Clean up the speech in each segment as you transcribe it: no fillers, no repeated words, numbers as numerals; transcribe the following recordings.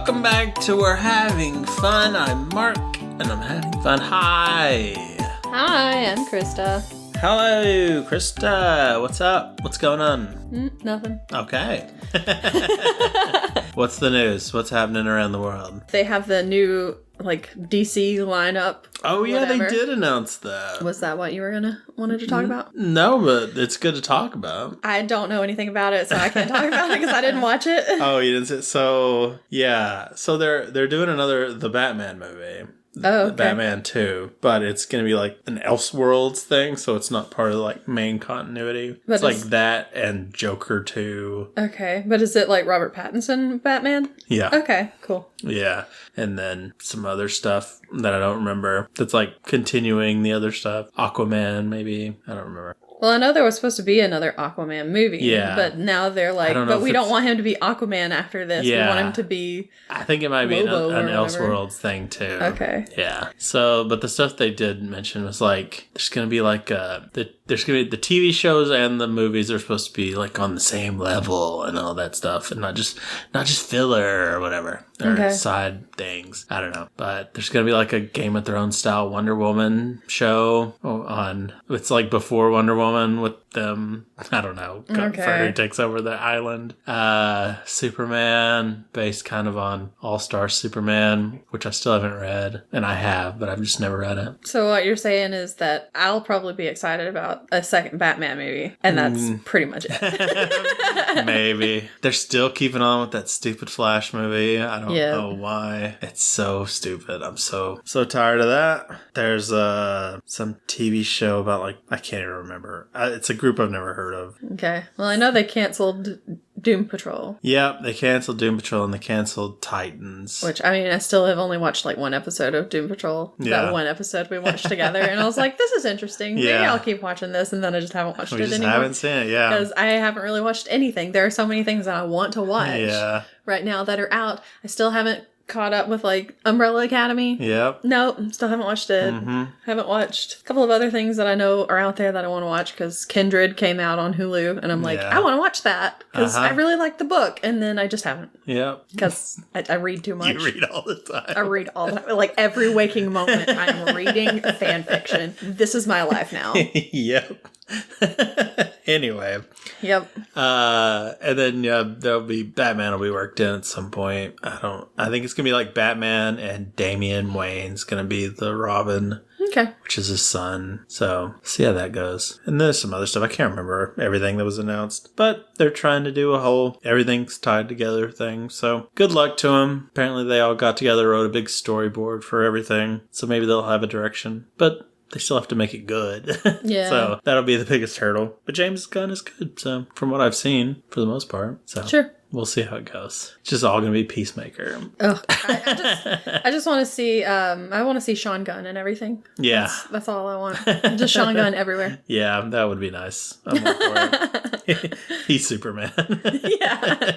Welcome back to We're Having Fun. I'm Mark, and I'm having fun. Hi. Hi, I'm Krista. Hello, Krista. What's up? What's going on? Nothing. Okay. What's the news? What's happening around the world? They have the new, DC lineup. Oh, yeah, whatever. they did announce that. Was that what you were wanted to talk about? No, but it's good to talk about. I don't know anything about it, so I can't talk about it because I didn't watch it. Oh, you didn't see it? So, yeah. So they're doing the Batman movie. Oh, okay. Batman 2, but it's going to be like an Elseworlds thing, so it's not part of the main continuity. But it's like that and Joker 2. Okay, but is it Robert Pattinson Batman? Yeah. Okay, cool. Yeah, and then some other stuff that I don't remember that's continuing the other stuff. Aquaman, maybe. I don't remember. Well, I know there was supposed to be another Aquaman movie. Yeah. But now they're but we don't want him to be Aquaman after this. Yeah. We want him to be I think it might be an Elseworlds thing, too. Okay. Yeah. So, but the stuff they did mention was there's going to be there's going to be the TV shows and the movies are supposed to be on the same level and all that stuff, and not just filler or whatever. Or side things. I don't know. But there's going to be a Game of Thrones style Wonder Woman show on, it's before Wonder Woman with them, I don't know, Furry takes over the island. Superman, based kind of on All-Star Superman, which I still haven't read, and I have, but I've just never read it. So what you're saying is that I'll probably be excited about a second Batman movie, and that's pretty much it. Maybe. They're still keeping on with that stupid Flash movie. I don't know why. It's so stupid. I'm so tired of that. There's some TV show about I can't even remember. It's a group I've never heard of. Okay. Well, I know they canceled Doom Patrol. Yep, they canceled Doom Patrol and they canceled Titans. Which, I still have only watched one episode of Doom Patrol. Yeah. That one episode we watched together, and I was like, this is interesting. Maybe I'll keep watching this, and then I just haven't watched it anymore. I haven't seen it, yeah. Because I haven't really watched anything. There are so many things that I want to watch right now that are out. I still haven't caught up with Umbrella Academy. Yep. Nope, still haven't watched it. Haven't watched a couple of other things that I know are out there that I want to watch because Kindred came out on Hulu, and I'm I want to watch that because I really like the book, and then I just haven't. Yep. Because I read too much. You read all the time. I read all the time. Every waking moment, I am reading fan fiction. This is my life now. Yep. Anyway. Yep. And then there'll be Batman will be worked in at some point. I think it's gonna be Batman and Damian Wayne's gonna be the Robin. Okay. Which is his son. So see how that goes. And there's some other stuff. I can't remember everything that was announced, but they're trying to do a whole everything's tied together thing. So good luck to them. Apparently they all got together, wrote a big storyboard for everything. So maybe they'll have a direction, but they still have to make it good. Yeah. So that'll be the biggest hurdle. But James Gunn is good. So from what I've seen, for the most part. So sure. We'll see how it goes. It's just all going to be Peacemaker. Oh, I just want to see, I want to see Sean Gunn and everything. Yeah. That's all I want. Just Sean Gunn everywhere. Yeah, that would be nice. I'm all for it. He's Superman. Yeah.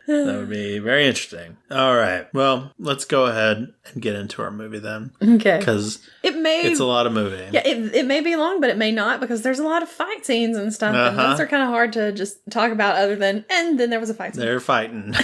That would be very interesting. All right. Well, let's go ahead and get into our movie then. Okay. Because it's a lot of movie. Yeah, it may be long, but it may not because there's a lot of fight scenes and stuff. And those are kind of hard to just talk about other than, and then there was a fight scene. They're fighting.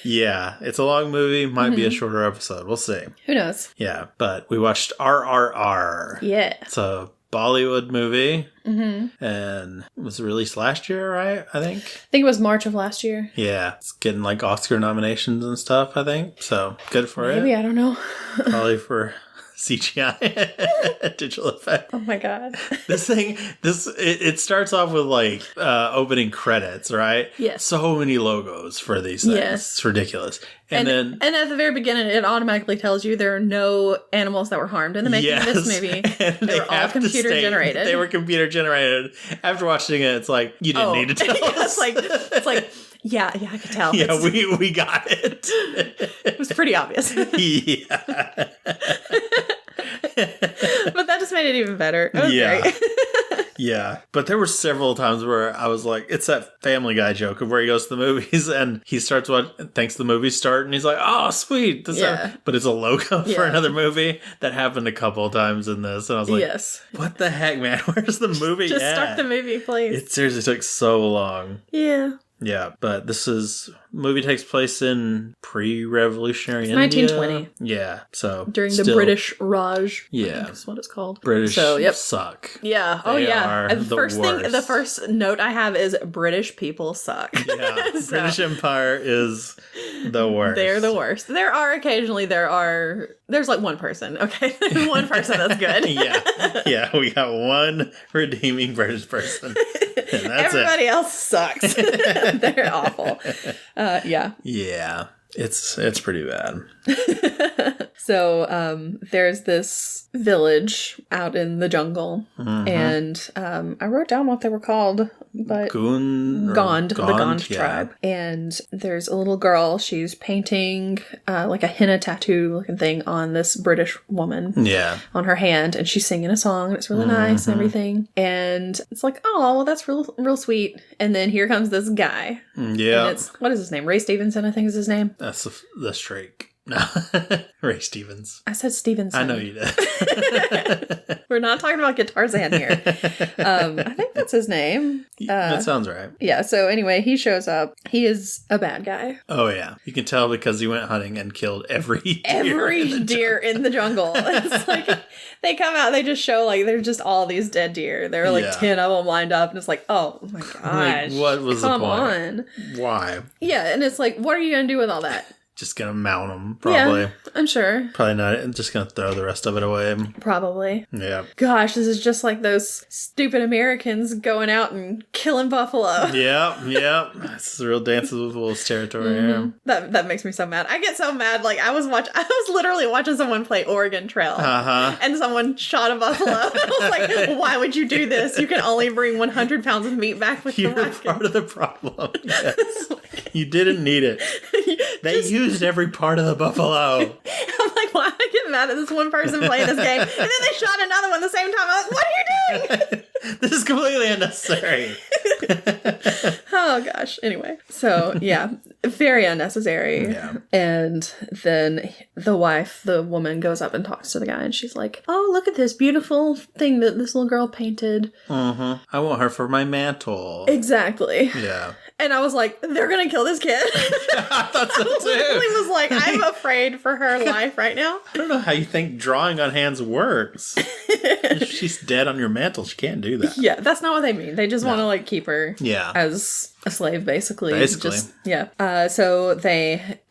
Yeah, it's a long movie. Might be a shorter episode. We'll see. Who knows? Yeah, but we watched RRR. Yeah. It's a Bollywood movie. And it was released last year, right? I think it was March of last year. Yeah. It's getting Oscar nominations and stuff, I think. So good for it. Maybe, I don't know. Probably for CGI digital effect. Oh my god. It starts off with opening credits, right? Yes. So many logos for these things. Yes. It's ridiculous. And at the very beginning, it automatically tells you there are no animals that were harmed in the making of this movie. And they were all computer generated. They were computer generated. After watching it, it's you didn't need to tell us. Yeah, I could tell. Yeah, we got it. It was pretty obvious. Yeah. But that just made it even better. It was great. Yeah. But there were several times where I was it's that Family Guy joke of where he goes to the movies and he starts thinks the movie's starting and he's like, oh, sweet. But it's a logo for another movie. That happened a couple of times in this. And I was like, yes. What the heck, man? Where's the movie Just start the movie, please. It seriously took so long. Yeah. Yeah, but movie takes place in pre-revolutionary India. 1920. Yeah, so during the British Raj. Yeah, that's what it's called. British suck. Yeah. And the first note I have is British people suck. Yeah, British Empire is the worst. They're the worst. There's like one person. Okay, one person that's good. yeah, we got one redeeming British person. And that's Everybody else sucks. They're awful. Yeah. Yeah. It's pretty bad. So there's this village out in the jungle, and I wrote down what they were called, but Gond, the Gond tribe. And there's a little girl. She's painting like a henna tattoo looking thing on this British woman. Yeah, on her hand, and she's singing a song. It's really nice and everything. And it's like, oh, well, that's real sweet. And then here comes this guy. Yeah, and what is his name? Ray Stevenson, I think is his name. That's the streak. No, Ray Stevens. I said Stevenson. I know you did. We're not talking about Guitar Zan here. I think that's his name. That sounds right. Yeah, so anyway, he shows up. He is a bad guy. Oh, yeah. You can tell because he went hunting and killed every deer in the jungle. It's like, they come out, they just show, like, they're just all these dead deer. There are, like, 10 of them lined up, and it's like, oh, my gosh. Like, what was the point? Come on. Why? Yeah, and it's like, what are you going to do with all that? Just gonna mount them, probably. Yeah, I'm sure. Probably not. I'm just gonna throw the rest of it away. Probably. Yeah. Gosh, this is just like those stupid Americans going out and killing buffalo. Yeah. It's the real Dances with Wolves territory. Mm-hmm. That makes me so mad. I get so mad. Like I was literally watching someone play Oregon Trail, and someone shot a buffalo. I was like, why would you do this? You can only bring 100 pounds of meat back with the wagon. You're part of the problem. Yes. You didn't need it. They used every part of the buffalo. I'm like, why am I getting mad at this one person playing this game? And then they shot another one at the same time. I'm like, what are you doing? This is completely unnecessary. Oh, gosh. Anyway. So, yeah. Very unnecessary. Yeah. And then the woman, goes up and talks to the guy. And she's like, oh, look at this beautiful thing that this little girl painted. I want her for my mantle. Exactly. Yeah. And I was like, they're going to kill this kid. I thought so too. I was like, I'm afraid for her life right now. I don't know how you think drawing on hands works. If she's dead on your mantle, she can't do that. Yeah, that's not what they mean. They just want to like keep her as a slave, basically. So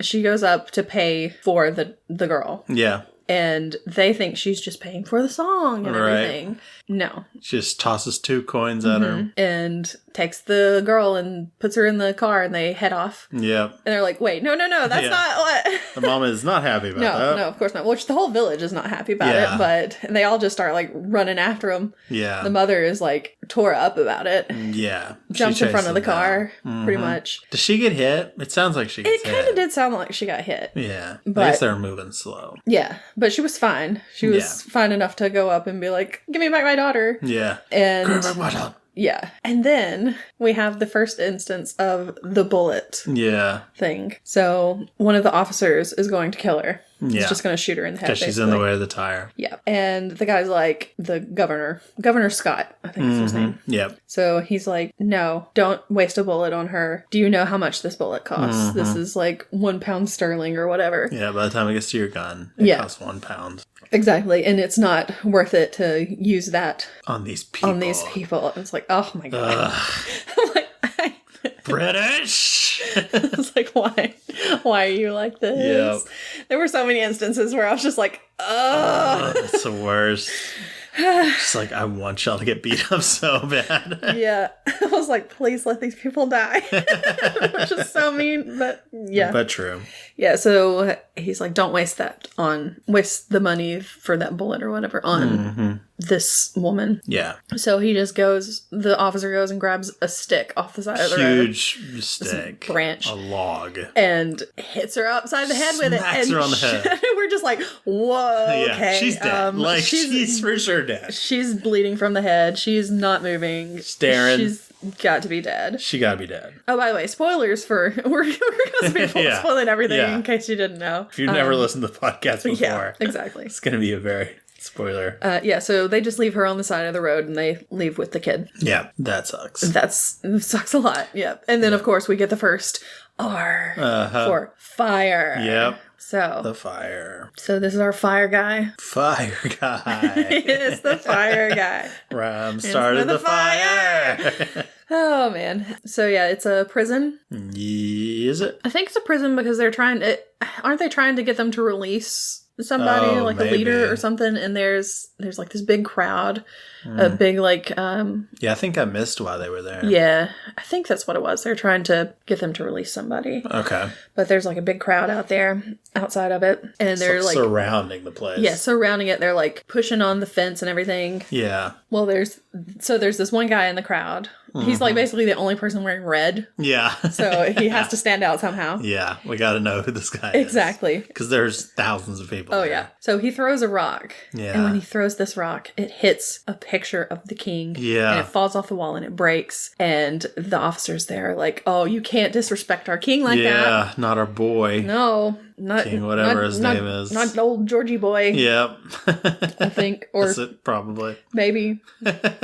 she goes up to pay for the girl. Yeah. And they think she's just paying for the song and everything. No. She just tosses 2 coins at her. And takes the girl and puts her in the car and they head off. Yep. And they're like, wait, no, that's not what... The mama is not happy about that. No, of course not. Which the whole village is not happy about it, but they all just start like running after him. Yeah. The mother is like tore up about it. Yeah. Jumps in front of the car, pretty much. Does she get hit? It sounds like she gets hit. It kind of did sound like she got hit. Yeah. But I guess they were moving slow. Yeah. But she was fine. She was fine enough to go up and be like, give me back my daughter. Yeah. And give me back my daughter. Yeah. And then we have the first instance of the bullet thing. So one of the officers is going to kill her. Yeah. He's just going to shoot her in the head. Because she's in the way of the tire. Yeah. And the guy's like, the Governor Scott, I think is his name. Yep. So he's like, no, don't waste a bullet on her. Do you know how much this bullet costs? This is like £1 sterling or whatever. Yeah, by the time it gets to your gun, it costs £1. Exactly. And it's not worth it to use that on these people. It's like, oh my God. I'm like, British. It's like, why are you like this? Yep. There were so many instances where I was just like, that's the worst. Just like, I want y'all to get beat up so bad. Yeah. I was like, please let these people die. Which is so mean, but yeah. But true. Yeah, so he's like, don't waste the money for that bullet or whatever on this woman. Yeah. So the officer goes and grabs a stick off the side of the road. Huge stick. Branch. A log. And hits her upside the head with it. Smacks her on the head. We're just like, whoa, okay. She's dead. She's for sure dead. She's bleeding from the head. She's not moving. Staring. She's got to be dead. She got to be dead. Oh, by the way, spoilers for... We're going to be spoiling everything in case you didn't know. If you've never listened to the podcast before. Yeah, exactly. It's going to be a very Spoiler. Yeah, so they just leave her on the side of the road and they leave with the kid. Yeah, that sucks. It sucks a lot. Yep. And then, of course, we get the first R for fire. Yep. So. The fire. So this is our fire guy. Fire guy. It's the fire guy. Ram started the fire. Oh, man. So, yeah, it's a prison. Is it? I think it's a prison because aren't they trying to get them to release somebody, a leader or something? And there's like this big crowd, a big Yeah, I think I missed why they were there. Yeah, I think that's what it was. They're trying to get them to release somebody. Okay. But there's like a big crowd outside of it, and they're like surrounding the place. Yeah, surrounding it. They're like pushing on the fence and everything. Yeah. Well, there's this one guy in the crowd. He's like basically the only person wearing red. Yeah. So he has to stand out somehow. Yeah, we got to know who this guy is. Exactly. Because there's thousands of people. Oh, there. yeah. So he throws a rock. Yeah. And when he throws this rock, it hits a picture of the king. Yeah. And it falls off the wall and it breaks. And the officers there are like, oh, you can't disrespect our king like that. Yeah, not our boy. No. Not King, whatever his name is. Not old Georgie boy. Yep. I think. Or that's it, probably. Maybe.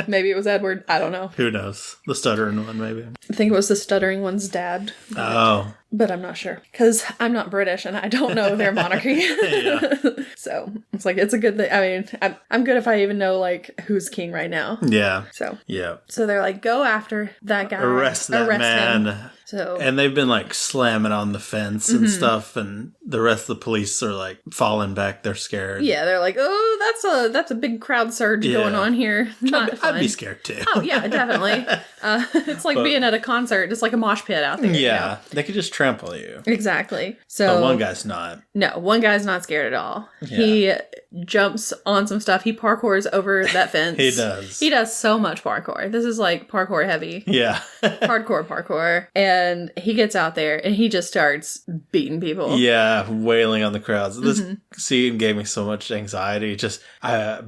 Maybe it was Edward. I don't know. Who knows? The stuttering one, maybe. I think it was the stuttering one's dad. Oh. But I'm not sure. Because I'm not British and I don't know their monarchy. Yeah. So it's like, it's a good thing. I mean, I'm good if I even know like who's king right now. Yeah. So. Yeah. So they're like, go after that guy. Arrest man. Him. So. And they've been like slamming on the fence and stuff, and the rest of the police are like falling back. They're scared. Yeah, they're like, oh, that's a big crowd surge going on here. I'd be scared too. Oh yeah, definitely. It's like being at a concert, just like a mosh pit out there. Yeah, they could just trample you. Exactly. So but one guy's not. No, one guy's not scared at all. Yeah. He jumps on some stuff. He parkours over that fence. He does. He does so much parkour. This is like parkour heavy. Yeah. Hardcore parkour. And he gets out there and he just starts beating people. Yeah, wailing on the crowds. This scene gave me so much anxiety. Just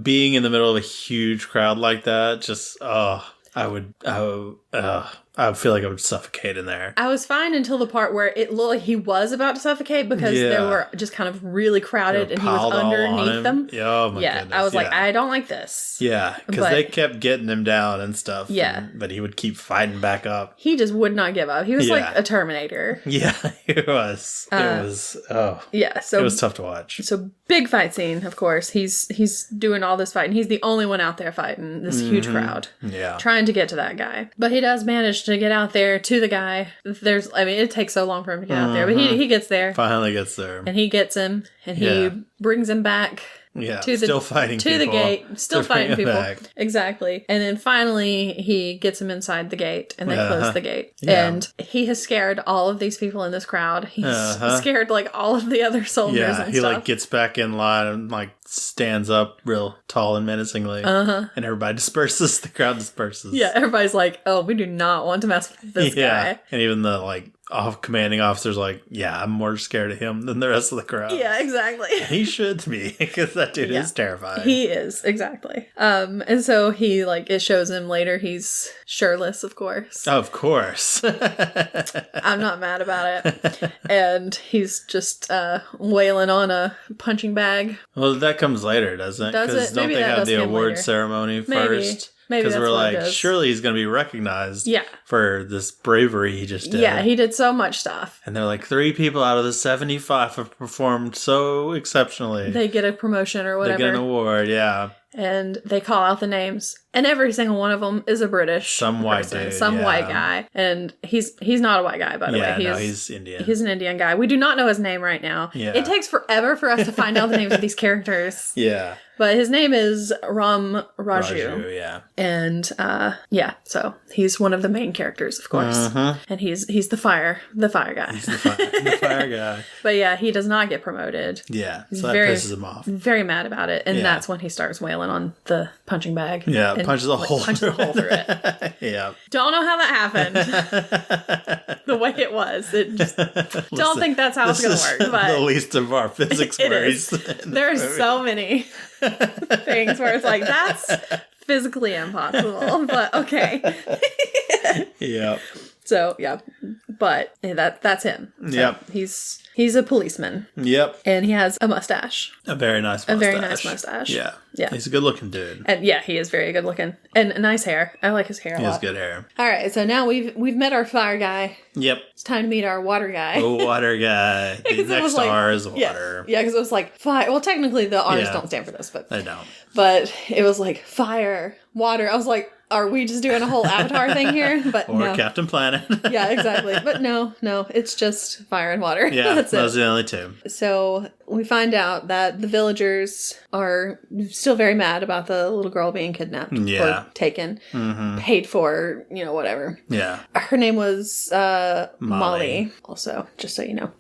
being in the middle of a huge crowd like that, just, I would feel like I would suffocate in there. I was fine until the part where it looked like he was about to suffocate because they were just kind of really crowded and he was underneath them. Yeah, oh my goodness. I was like, I don't like this. Yeah, because they kept getting him down and stuff. Yeah. But he would keep fighting back up. He just would not give up. He was like a Terminator. Yeah, it was. Yeah, so it was tough to watch. So big fight scene, of course. He's doing all this fighting. He's the only one out there fighting this huge crowd. Yeah. Trying to get to that guy. But he does manage to get out there to the guy. It takes so long for him to get out there, but he gets there. Finally gets there. And he gets him, and he brings him back. Yeah, still fighting to people. The gate. Still fighting people. Back. Exactly. And then finally, he gets him inside the gate, and they close the gate. Yeah. And he has scared all of these people in this crowd. He's scared, like, all of the other soldiers and stuff. Yeah, he, like, gets back in line and, like, stands up real tall and menacingly. And everybody disperses. The crowd disperses. Yeah, everybody's like, oh, we do not want to mess with this guy. And even the, like, commanding officer's like, yeah, I'm more scared of him than the rest of the crowd. Yeah, exactly. He should be, because that dude is terrifying. He is, exactly. And so he, like, it shows him later he's shirtless, of course. Of course. I'm not mad about it. And he's just wailing on a punching bag. Well, that comes later, doesn't it? Because don't they have the award ceremony first? Maybe because we're like, surely he's going to be recognized for this bravery he just did. Yeah, he did so much stuff. And they're like, 3 people out of the 75 have performed so exceptionally. They get a promotion or whatever. They get an award, yeah. And they call out the names. And every single one of them is a British white dude, some white guy. And he's not a white guy, by the way. He's Indian. He's an Indian guy. We do not know his name right now. Yeah. It takes forever for us to find out the names of these characters. Yeah. But his name is Ram Raju. Yeah. And so he's one of the main characters, of course. And he's the fire guy. He's the fire guy. But yeah, he does not get promoted. Yeah. So that pisses him off. Very mad about it. And that's when he starts wailing on the punching bag. Yeah, punches a hole through it. Yeah. Don't know how that happened. The way it was. It just don't think that's how it's going to work. But the least of our physics worries. There's so many things where it's like, that's physically impossible, but okay. Yeah. So, yeah. But that's him. So yep. He's a policeman. Yep. And he has a mustache. A very nice mustache. A very nice mustache. Yeah. Yeah. He's a good-looking dude. And yeah, he is very good-looking. And nice hair. I like his hair a lot. He has good hair. All right, so now we've met our fire guy. Yep. It's time to meet our water guy. The water guy. The next R is water. Yeah, because it was like fire. Well, technically the R's don't stand for this, but they don't. But it was like fire, water. I was like, are we just doing a whole Avatar thing here? But or no. Captain Planet. Yeah, exactly. But no, it's just fire and water. Yeah, that's those are the only two. So we find out that the villagers are still very mad about the little girl being kidnapped or taken, paid for, whatever. Yeah. Her name was Molly, also, just so you know.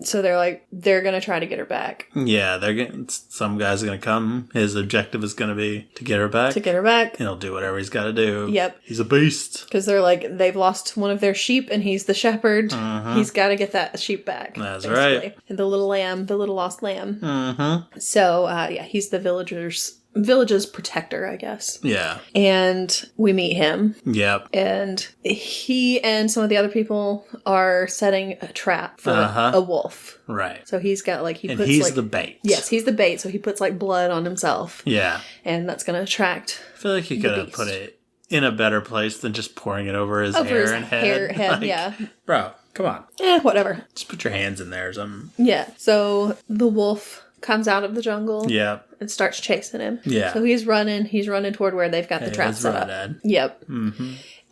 So they're going to try to get her back. Yeah, some guy's going to come. His objective is going to be to get her back. And he'll do whatever he's got to do. Yep. He's a beast. Because they've lost one of their sheep and he's the shepherd. He's got to get that sheep back. That's basically. Right. And the little lost lamb. So, he's the village's protector, I guess. Yeah. And we meet him. Yep. And he and some of the other people are setting a trap for a wolf. Right. So he's got he's the bait. Yes, he's the bait. So he puts blood on himself. Yeah. And that's going to attract. I feel like he could have put it in a better place than just pouring it over his hair and head. Yeah. Bro, come on. Whatever. Just put your hands in there or something. Yeah. So the wolf comes out of the jungle. Yeah. And starts chasing him. Yeah. So he's running toward where they've got the trap set up. Dad. Yep.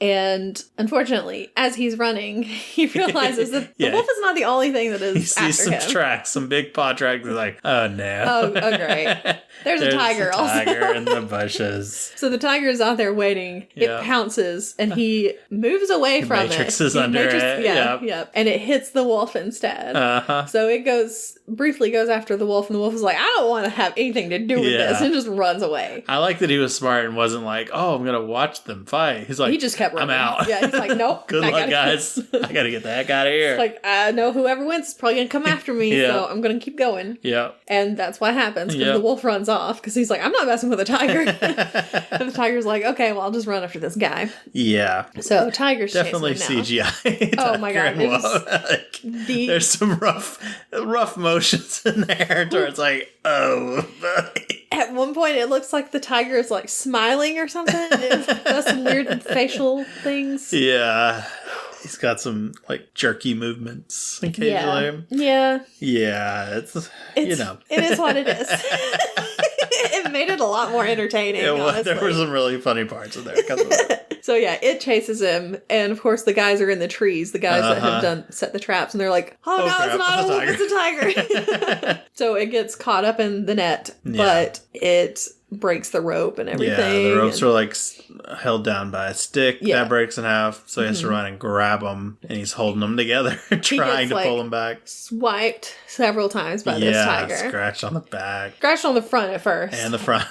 And unfortunately, as he's running, he realizes that the wolf is not the only thing that is after him. He sees some tracks, some big paw tracks. He's like, oh no. Oh, great. There's a tiger also. Tiger in the bushes. So the tiger is out there waiting. It pounces and he moves away from it. Matrixes under it. Yep. And it hits the wolf instead. So it briefly goes after the wolf, and the wolf is like, I don't want to have anything to do with this, and just runs away. I like that he was smart and wasn't like, oh, I'm going to watch them fight. He's like, he just kept running. I'm out. Yeah, he's like, nope. Good luck, guys. I got to get the heck out of here. It's like, I know whoever wins is probably going to come after me, so I'm going to keep going. Yeah. And that's what happens, because the wolf runs off, because he's like, I'm not messing with a tiger. And the tiger's like, okay, well, I'll just run after this guy. Yeah. So tiger's definitely CGI. Oh my god. There's some rough motions in there where it's like, oh. At one point, it looks like the tiger is like smiling or something. It does some weird facial things. Yeah. He's got some jerky movements occasionally. Yeah. Yeah. It's It is what it is. It made it a lot more entertaining. There were some really funny parts in there because of it. So it chases him, and of course the guys are in the trees, the guys that have set the traps, and they're like, oh no, crap, it's not a wolf, it's a tiger. So it gets caught up in the net, but it breaks the rope and everything. Yeah, the ropes are held down by a stick that breaks in half, so he has to run and grab them, and he's holding them together, trying to pull them back. Swiped several times by this tiger. Scratched on the back. Scratched on the front at first. And the front,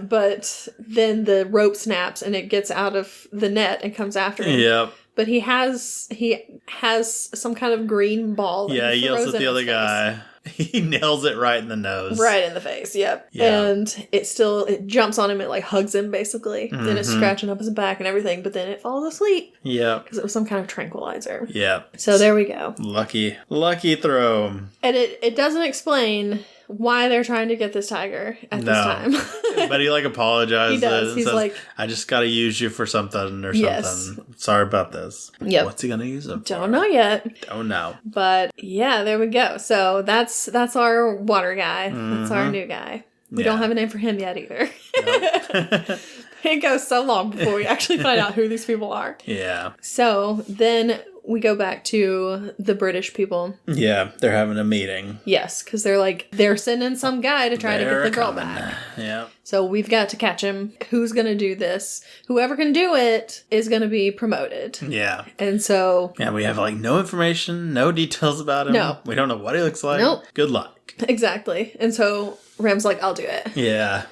but then the rope snaps and it gets out of the net and comes after him. Yep. But he has some kind of green ball. Yeah, he yells at the other guy. He nails it right in the nose. Right in the face, yep. Yeah. And it jumps on him, it hugs him basically. Mm-hmm. Then it's scratching up his back and everything, but then it falls asleep. Yep. Because it was some kind of tranquilizer. Yep. So there we go. Lucky throw. And it doesn't explain why they're trying to get this tiger at this time. But he apologizes. He does. He's says, like, I just got to use you for something or something. Sorry about this. Yep. What's he going to use him for? Don't know yet. Don't know. But yeah, there we go. So that's our water guy. Mm-hmm. That's our new guy. We don't have a name for him yet either. Nope. It goes so long before we actually find out who these people are. Yeah. So then we go back to the British people. Yeah, they're having a meeting. Yes, because they're sending some guy to try to get the girl back. Yeah. So we've got to catch him. Who's going to do this? Whoever can do it is going to be promoted. Yeah. And so... Yeah, we have no information, no details about him. No. We don't know what he looks like. Nope. Good luck. Exactly. And so Ram's like, I'll do it. Yeah.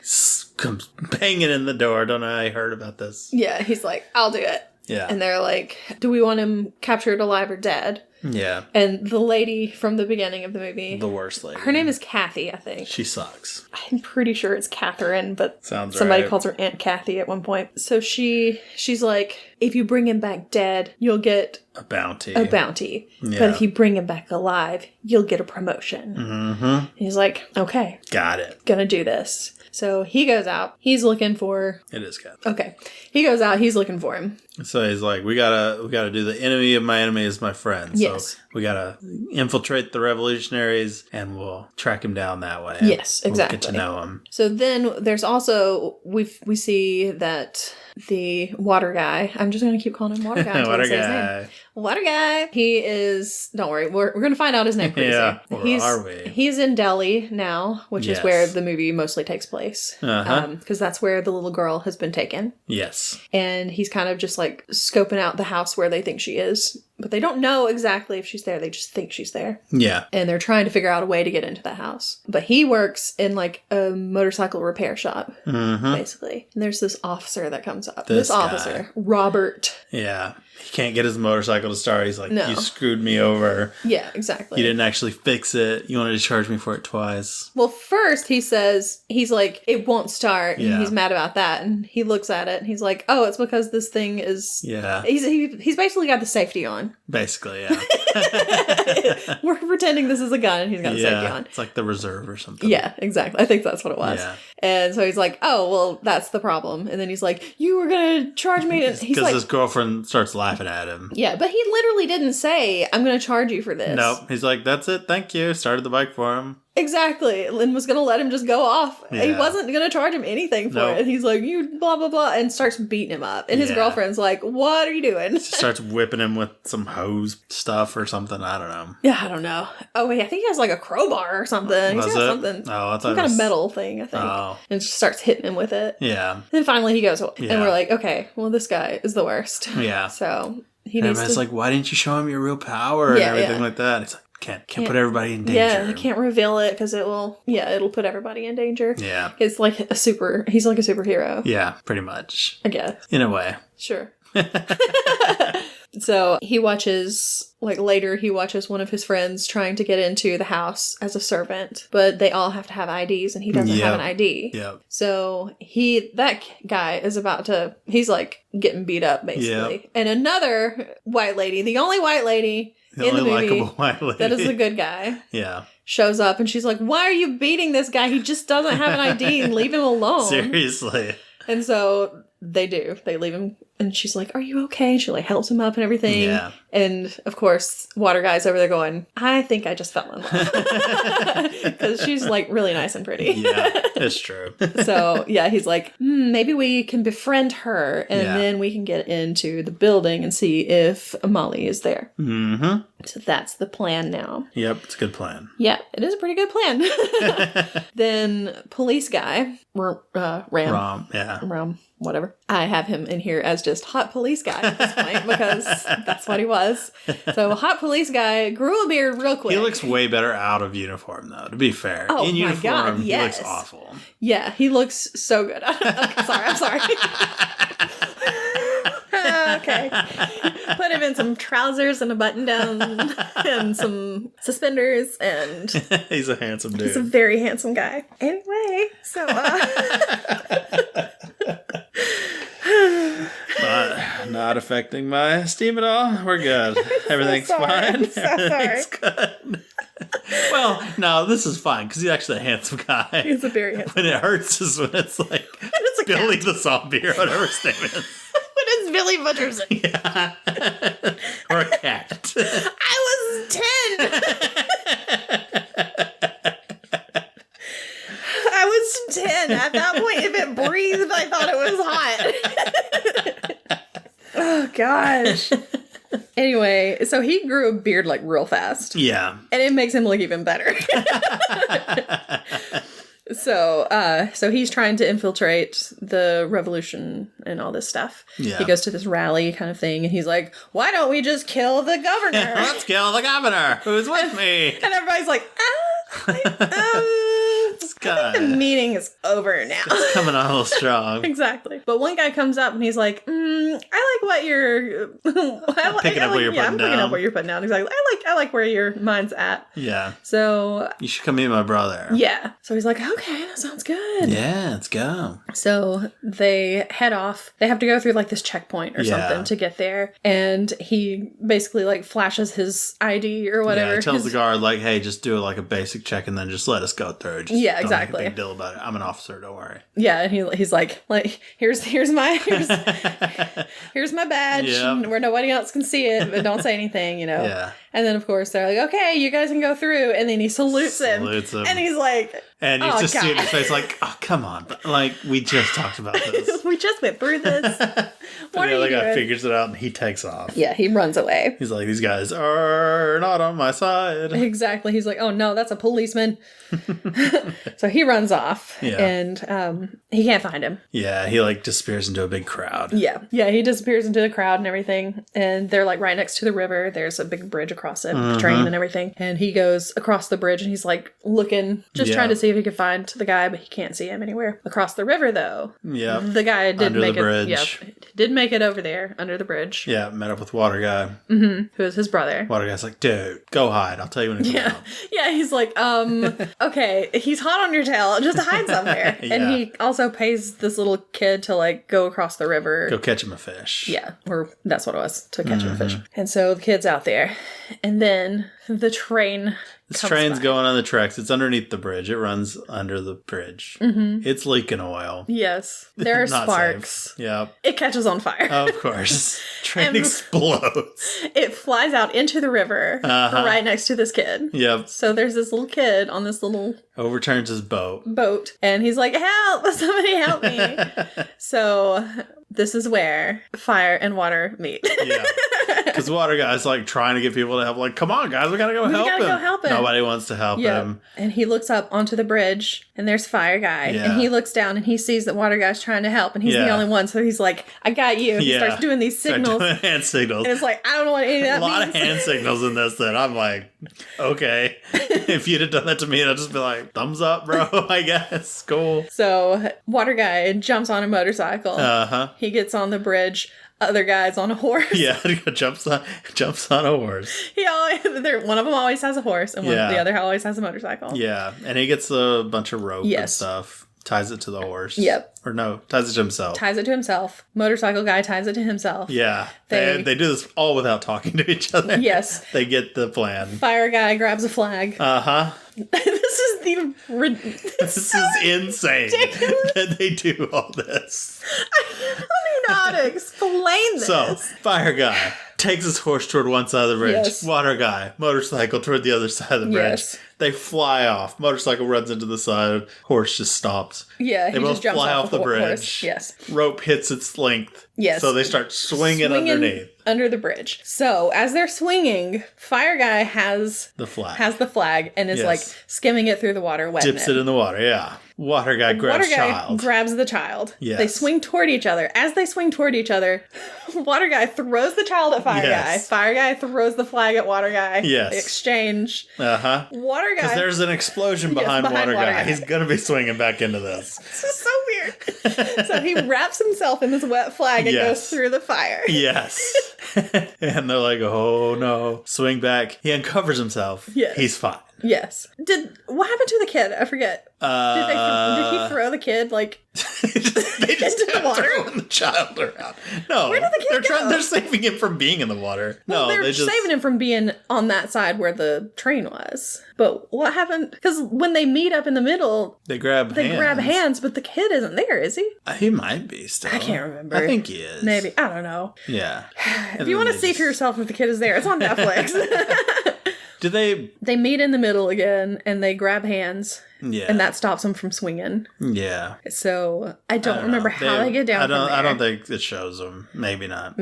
Comes banging in the door. Don't know how I heard about this. Yeah, he's like, I'll do it. Yeah. And they're like, do we want him captured alive or dead? Yeah. And the lady from the beginning of the movie. The worst lady. Her name is Kathy, I think. She sucks. I'm pretty sure it's Catherine, but somebody calls her Aunt Kathy at one point. So she's like, if you bring him back dead, you'll get a bounty. Yeah. But if you bring him back alive, you'll get a promotion. Mm-hmm. And he's like, okay. Got it. Gonna do this. So he goes out. He's looking for... It is Cat. Okay. He goes out. He's looking for him. So he's like, we gotta do the enemy of my enemy is my friend. Yes. So we gotta infiltrate the revolutionaries and we'll track him down that way. Yes, exactly. We'll get to know him. So then there's also, we see that the water guy, I'm just going to keep calling him water guy. Water guy. Water guy. He is, don't worry, we're going to find out his name pretty soon. Or are we? He's in Delhi now, which is where the movie mostly takes place. Because that's where the little girl has been taken. Yes. And he's kind of just like scoping out the house where they think she is. But they don't know exactly if she's there. They just think she's there. Yeah. And they're trying to figure out a way to get into that house. But he works in like a motorcycle repair shop, basically. And there's this officer that comes up. This officer, Robert. Yeah. He can't get his motorcycle to start. He's like, you screwed me over. Yeah, exactly. You didn't actually fix it. You wanted to charge me for it twice. Well, first he says, he's like, it won't start. And he's mad about that. And he looks at it and he's like, oh, it's because this thing is... Yeah. He's basically got the safety on. Basically, yeah. We're pretending this is a gun and he's got the safety on. It's like the reserve or something. Yeah, exactly. I think that's what it was. Yeah. And so he's like, oh, well, that's the problem. And then he's like, you were going to charge me. Because his girlfriend starts laughing at him. Yeah, but he literally didn't say, I'm going to charge you for this. Nope. He's like, that's it. Thank you. Started the bike for him. Exactly. And was going to let him just go off. Yeah. He wasn't going to charge him anything for it. He's like, you blah, blah, blah, and starts beating him up. And his girlfriend's like, what are you doing? She starts whipping him with some hose stuff or something. I don't know. Yeah, I don't know. Oh, wait, I think he has like a crowbar or something. Was He's got something. Oh, I thought some kind of metal thing, I think. Oh. And just starts hitting him with it. Yeah. And then finally he goes, and we're like, okay, well, this guy is the worst. Yeah. So he needs to... It's like, why didn't you show him your real power and everything like that? It's like, can't put everybody in danger. Yeah, I can't reveal it because it'll put everybody in danger. Yeah. It's like he's like a superhero. Yeah, pretty much. I guess. In a way. Sure. So he watches, like later he watches one of his friends trying to get into the house as a servant, but they all have to have IDs and he doesn't have an ID. Yeah. So that guy is he's like getting beat up basically. Yep. And another white lady, the only white lady in the movie that is a good guy. Yeah. Shows up and she's like, why are you beating this guy? He just doesn't have an ID and leave him alone. Seriously. And so they do. They leave him. And she's like, are you okay? And she like helps him up and everything. Yeah. And of course, water guy's over there going, I think I just fell in love. Because she's like really nice and pretty. Yeah, it's true. So yeah, he's like, maybe we can befriend her and then we can get into the building and see if Molly is there. Mm-hmm. So that's the plan now. Yep, it's a good plan. Yeah, it is a pretty good plan. Then police guy, Ram, whatever. I have him in here as just hot police guy at this point because that's what he was. So hot police guy grew a beard real quick. He looks way better out of uniform though, to be fair. Oh, in uniform, God, yes. He looks awful. Yeah, he looks so good. Okay, I'm sorry. Okay. Put him in some trousers and a button down and some suspenders and... He's a handsome dude. He's a very handsome guy. Anyway, so... Not affecting my esteem at all. We're good. Everything's fine. Everything's good. Well, no, this is fine because he's actually a handsome guy. He's a very handsome When it hurts is when it's like Billy the zombie or whatever his name is. When it's Billy Butcherson. Yeah. Or a cat. I was 10. I was 10. At that point, if it breathed, I thought it was hot. Oh, gosh. Anyway, so he grew a beard like real fast. Yeah. And it makes him look even better. So he's trying to infiltrate the revolution and all this stuff. Yeah. He goes to this rally kind of thing, and he's like, why don't we just kill the governor? Let's kill the governor who's with me. And everybody's like, I think the meeting is over now. It's coming on a little strong. Exactly. But one guy comes up and he's like, I like what you're... picking up what you're putting down. I'm picking up what you're putting down. Exactly. I like where your mind's at. Yeah. So... You should come meet my brother. Yeah. So he's like, okay, that sounds good. Yeah, let's go. So they head off. They have to go through like this checkpoint or something to get there. And he basically like flashes his ID or whatever. Yeah, he tells the guard like, hey, just do like a basic check and then just let us go through. Just yeah, exactly. Exactly. make a big deal about it. I'm an officer, don't worry. Yeah, and he's like here's my badge, where nobody else can see it, but don't say anything, Yeah. And then of course they're like, okay, you guys can go through, and then he salutes him, and he's like, and you just see his face like, oh, come on, like we just talked about this. We just went through this. What the other guy figures it out and he takes off. Yeah, he runs away. He's like, these guys are not on my side. Exactly. He's like, oh no, that's a policeman. So he runs off, and he can't find him. Yeah, he like disappears into a big crowd. Yeah, he disappears into the crowd and everything, and they're like right next to the river. There's a big bridge across it, train and everything, and he goes across the bridge and he's like looking, just trying to see if he could find the guy, but he can't see him anywhere. Across the river though, the guy did make it. Yeah, did make it over there under the bridge. Yeah, met up with Water Guy, who is his brother. Water Guy's like, dude, go hide. I'll tell you when it comes out. Yeah, he's like, okay, he's hot on your tail. Just hide somewhere. And he also pays this little kid to like go across the river. Go catch him a fish. Yeah, or that's what it was, to catch him a fish. And so the kid's out there. And then the train train's going on the tracks. It's underneath the bridge. It runs under the bridge. It's leaking oil. Yes. There are sparks. Yeah. It catches on fire. Of course. Train explodes. It flies out into the river right next to this kid. Yep. So there's this little kid on this little... Overturns his boat. And he's like, help! Somebody help me! So this is where fire and water meet. Yeah. Because Water Guy's like trying to get people to help. Like, come on, guys, we gotta go help him. Nobody wants to help him. And he looks up onto the bridge, and there's Fire Guy. Yeah. And he looks down, and he sees that Water Guy's trying to help, and he's the only one. So he's like, I got you. He starts doing these signals. Hand signals. And it's like, I don't know what any of that means. A lot of hand signals in this that I'm like, okay. If you'd have done that to me, I'd just be like, thumbs up, bro, I guess. Cool. So Water Guy jumps on a motorcycle. He gets on the bridge. Other guy's on a horse. Yeah, jumps on a horse. One of them always has a horse, and the other always has a motorcycle. Yeah, and he gets a bunch of rope and stuff. Ties it to the horse. Yep. Or no, ties it to himself. Motorcycle guy ties it to himself. Yeah. They do this all without talking to each other. Yes. They get the plan. Fire Guy grabs a flag. This is insane that they do all this. I don't even know how to explain this. So, Fire Guy takes his horse toward one side of the bridge. Yes. Water Guy, motorcycle toward the other side of the bridge. Yes. They fly off. Motorcycle runs into the side. Horse just stops. Yeah, they both fly off the bridge. Horse. Yes. Rope hits its length. Yes. So they start swinging underneath. Under the bridge. So as they're swinging, Fire Guy has the flag and is like skimming it through the water, dips it in the water. Yeah. Water Guy grabs the child. Yes. They swing toward each other. As they swing toward each other, Water Guy throws the child at Fire Guy. Fire Guy throws the flag at Water Guy. Yes. They exchange. Water Guy. Because there's an explosion behind Water Guy. He's gonna be swinging back into this. This is so weird. So he wraps himself in this wet flag and goes through the fire. Yes. And they're like, oh no. Swing back. He uncovers himself. Yes. He's fine. Yes. What happened to the kid? I forget. Did he throw the kid like they just into the water? Throwing the child around. No. Where did the kid go? They're saving him from being in the water. Well, they're saving him from being on that side where the train was. But what happened? Because when they meet up in the middle, they grab hands, but the kid isn't there, is he? He might be still. I can't remember. I think he is. Maybe. I don't know. Yeah. If you want to see for yourself if the kid is there, it's on Netflix. Do they... They meet in the middle again, and they grab hands. Yeah. And that stops them from swinging. Yeah. So, I don't remember how they get down from there. I don't think it shows them. Maybe not.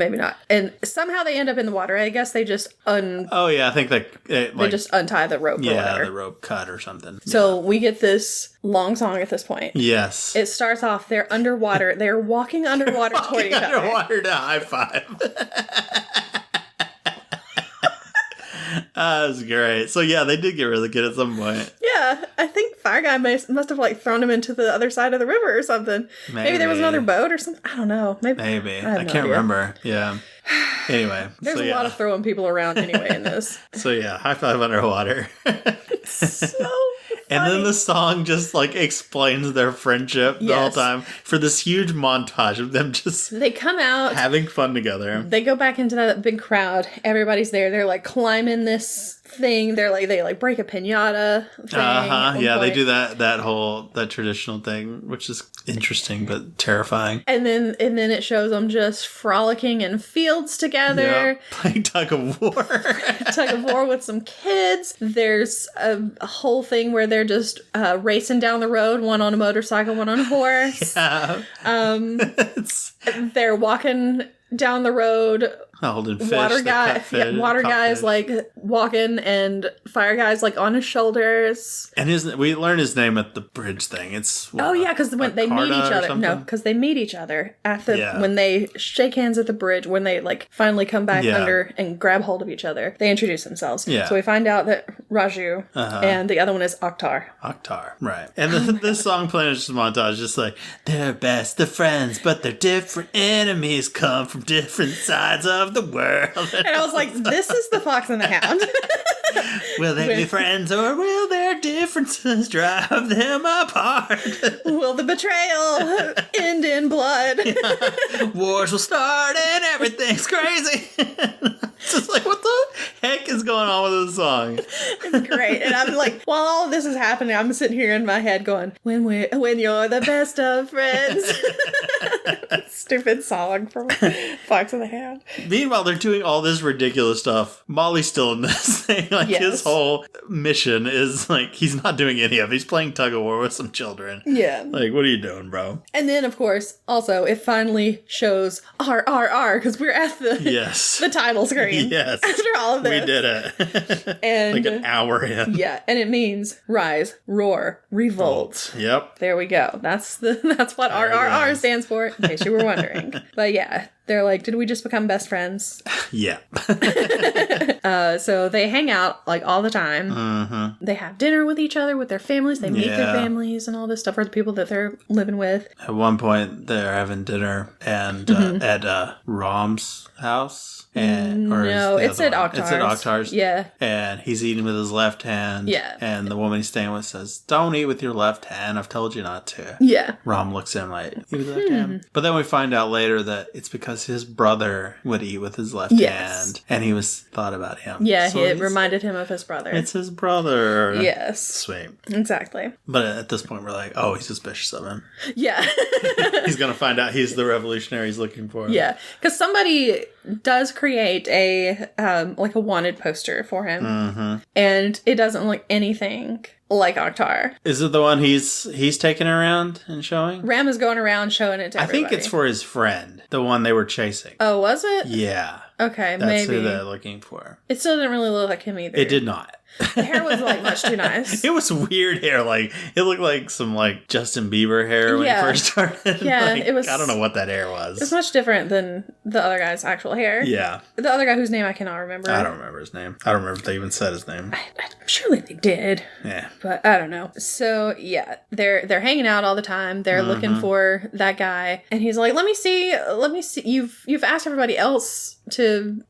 And somehow they end up in the water. I guess they just Oh, yeah. I think they just untie the rope or whatever. The rope cut or something. So, we get this long song at this point. Yes. It starts off, they're underwater. They're walking underwater toward each other. Underwater to high five. That's great. So yeah, they did get really good at some point. Yeah, I think Fire Guy must have like thrown him into the other side of the river or something. Maybe there was another boat or something. I don't know. Maybe. I can't remember. Yeah. Anyway, there's a lot of throwing people around anyway in this. So yeah, high five underwater. So. And then the song just like explains their friendship the whole time for this huge montage of them just they come out having fun together. They go back into that big crowd. Everybody's there. They're like climbing this thing. They break a piñata thing. Yeah, they do that traditional thing, which is interesting but terrifying. And then it shows them just frolicking in fields together. Playing tug of war. Tug of war with some kids. There's a whole thing where they're just racing down the road, one on a motorcycle, one on a horse. Yeah. They're walking down the road. Holding fish. Water guy's like walking, and fire guy's like on his shoulders. And we learn his name at the bridge thing. It's because when they meet each other. No, because they meet each other at when they shake hands at the bridge. When they like finally come back under and grab hold of each other, they introduce themselves. Yeah. So we find out that Raju and the other one is Akhtar. Akhtar, right? And this song playing is just montage, just like they're best of friends, but they're different enemies. Come from different sides of the world. And I was like, this is the Fox and the Hound. Will they be friends, or will their differences drive them apart? Will the betrayal end in blood? Wars will start and everything's crazy. It's just like, what the heck is going on with this song? It's great. And I'm like, while all of this is happening, I'm sitting here in my head going, when you're the best of friends. Stupid song from Fox and the Hound. Meanwhile, they're doing all this ridiculous stuff. Molly's still in this thing. Like, his whole mission is, like, he's not doing any of it. He's playing tug of war with some children. Yeah. Like, what are you doing, bro? And then, of course, also, it finally shows RRR, because we're at the title screen. Yes. After all of this. We did it. And like an hour in. Yeah, and it means rise, roar, revolt. Yep. There we go. That's what RRR stands for, in case you were wondering. But yeah, they're like, did we just become best friends? Yeah. So they hang out like all the time. Mm-hmm. They have dinner with each other, with their families. They meet their families and all this stuff, or the people that they're living with. At one point, they're having dinner and at Rom's house. It's at Akhtar's. It's at Akhtar's. Yeah. And he's eating with his left hand. Yeah. And the woman he's staying with says, don't eat with your left hand. I've told you not to. Yeah. Rom looks at him like, eat with your left hand. But then we find out later that it's because his brother would eat with his left hand. And he thought about him. Yeah, so it reminded him of his brother. It's his brother. Yes. Sweet. Exactly. But at this point, we're like, oh, he's suspicious of him. Yeah. He's going to find out he's the revolutionary he's looking for. Yeah. Because somebody does create a wanted poster for him. Mm-hmm. And it doesn't look anything like Akhtar. Is it the one he's taking around and showing? Ram is going around showing it to everybody. I think it's for his friend, the one they were chasing. Oh, was it? Yeah. Okay, That's maybe. who they're looking for. It still didn't really look like him either. It did not. The hair was like much too nice. It was weird hair. Like, it looked like some like Justin Bieber hair when he first started. Yeah, like, it was. I don't know what that hair was. It was much different than the other guy's actual hair. Yeah. The other guy whose name I cannot remember. I don't remember his name. I don't remember if they even said his name. Surely they did. Yeah. But I don't know. So yeah, they're hanging out all the time. They're looking for that guy, and he's like, "Let me see. You've asked everybody else to,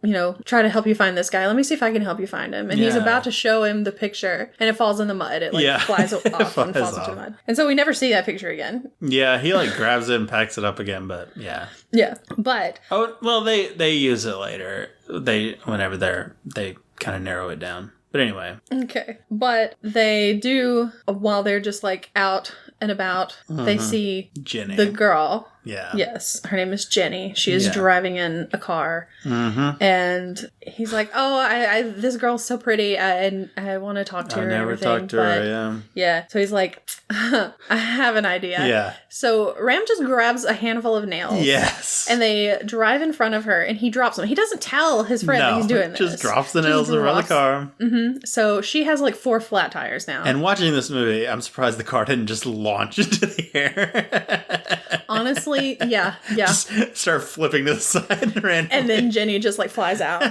try to help you find this guy. Let me see if I can help you find him." And he's about to show him the picture, and it falls in the mud. It flies off and falls into the mud. And so we never see that picture again. Yeah, he grabs it and packs it up again, but yeah. Yeah, but they use it later. They kind of narrow it down. But anyway. Okay. But they do, while they're just out and about, they see Jenny. The girl. Yeah. Yes. Her name is Jenny. She is driving in a car. Mm-hmm. And he's like, oh, this girl's so pretty. I want to talk to her. I never talked to her, yeah. Yeah. So he's like, I have an idea. Yeah. So Ram just grabs a handful of nails. Yes. And they drive in front of her, and he drops them. He doesn't tell his friend that he's doing this. Just drops the nails in front of the car. Mm-hmm. So she has 4 flat tires now. And watching this movie, I'm surprised the car didn't just launch into the air. Honestly, yeah. Just start flipping to the side and then Jenny just flies out,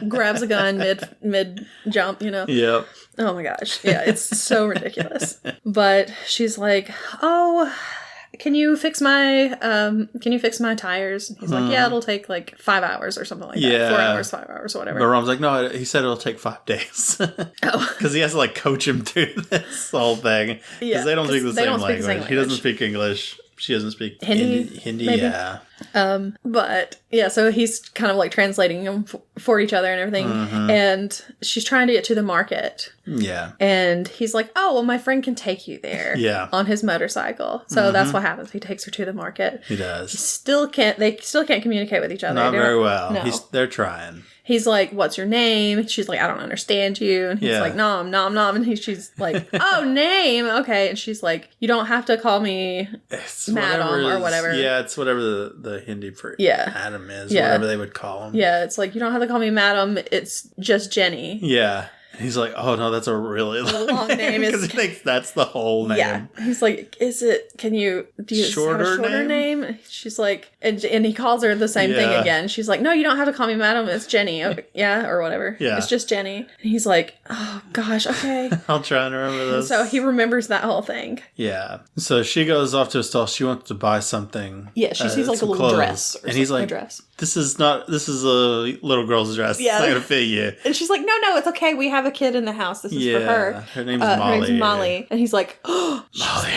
grabs a gun mid jump, Yep. Oh my gosh. Yeah, it's so ridiculous. But she's like, oh, can you fix my tires? And he's like, yeah, it'll take 5 hours or something like that. 4 hours, 5 hours, whatever. But Rom's like, no, he said it'll take 5 days. Because he has to coach him through this whole thing. Because they don't speak the same language. He doesn't speak English. She doesn't speak Hindi. Hindi, yeah. But yeah, so he's kind of like translating them for each other and everything. And she's trying to get to the market. Yeah. And he's like, oh, well, my friend can take you there. Yeah. On his motorcycle. So that's what happens. He takes her to the market. He does. They still can't communicate with each other. Not very well. No. They're trying. He's like, what's your name? She's like, I don't understand you. And he's like, nom, nom, nom. And she's like, oh, name. Okay. And she's like, you don't have to call me madam or whatever. Yeah, it's whatever the Hindi for madam is. Yeah. Whatever they would call him. Yeah, it's like, you don't have to call me madam. It's just Jenny. Yeah. He's like, oh, no, that's a really long name. Because he thinks that's the whole name. Yeah. He's like, do you have a shorter name? She's like, and he calls her the same thing again. She's like, no, you don't have to call me madam. It's Jenny. Yeah, or whatever. Yeah. It's just Jenny. And he's like, oh, gosh, okay. I'll try and remember this. So he remembers that whole thing. Yeah. So she goes off to a stall. She wants to buy something. Yeah, she sees like a little dress. And he's like, this is a little girl's dress. Yeah. It's not going to fit you. And she's like, no, it's okay. We have a kid in the house. This is for her. Her name's Molly. Her name's Molly. And he's like, oh, Molly.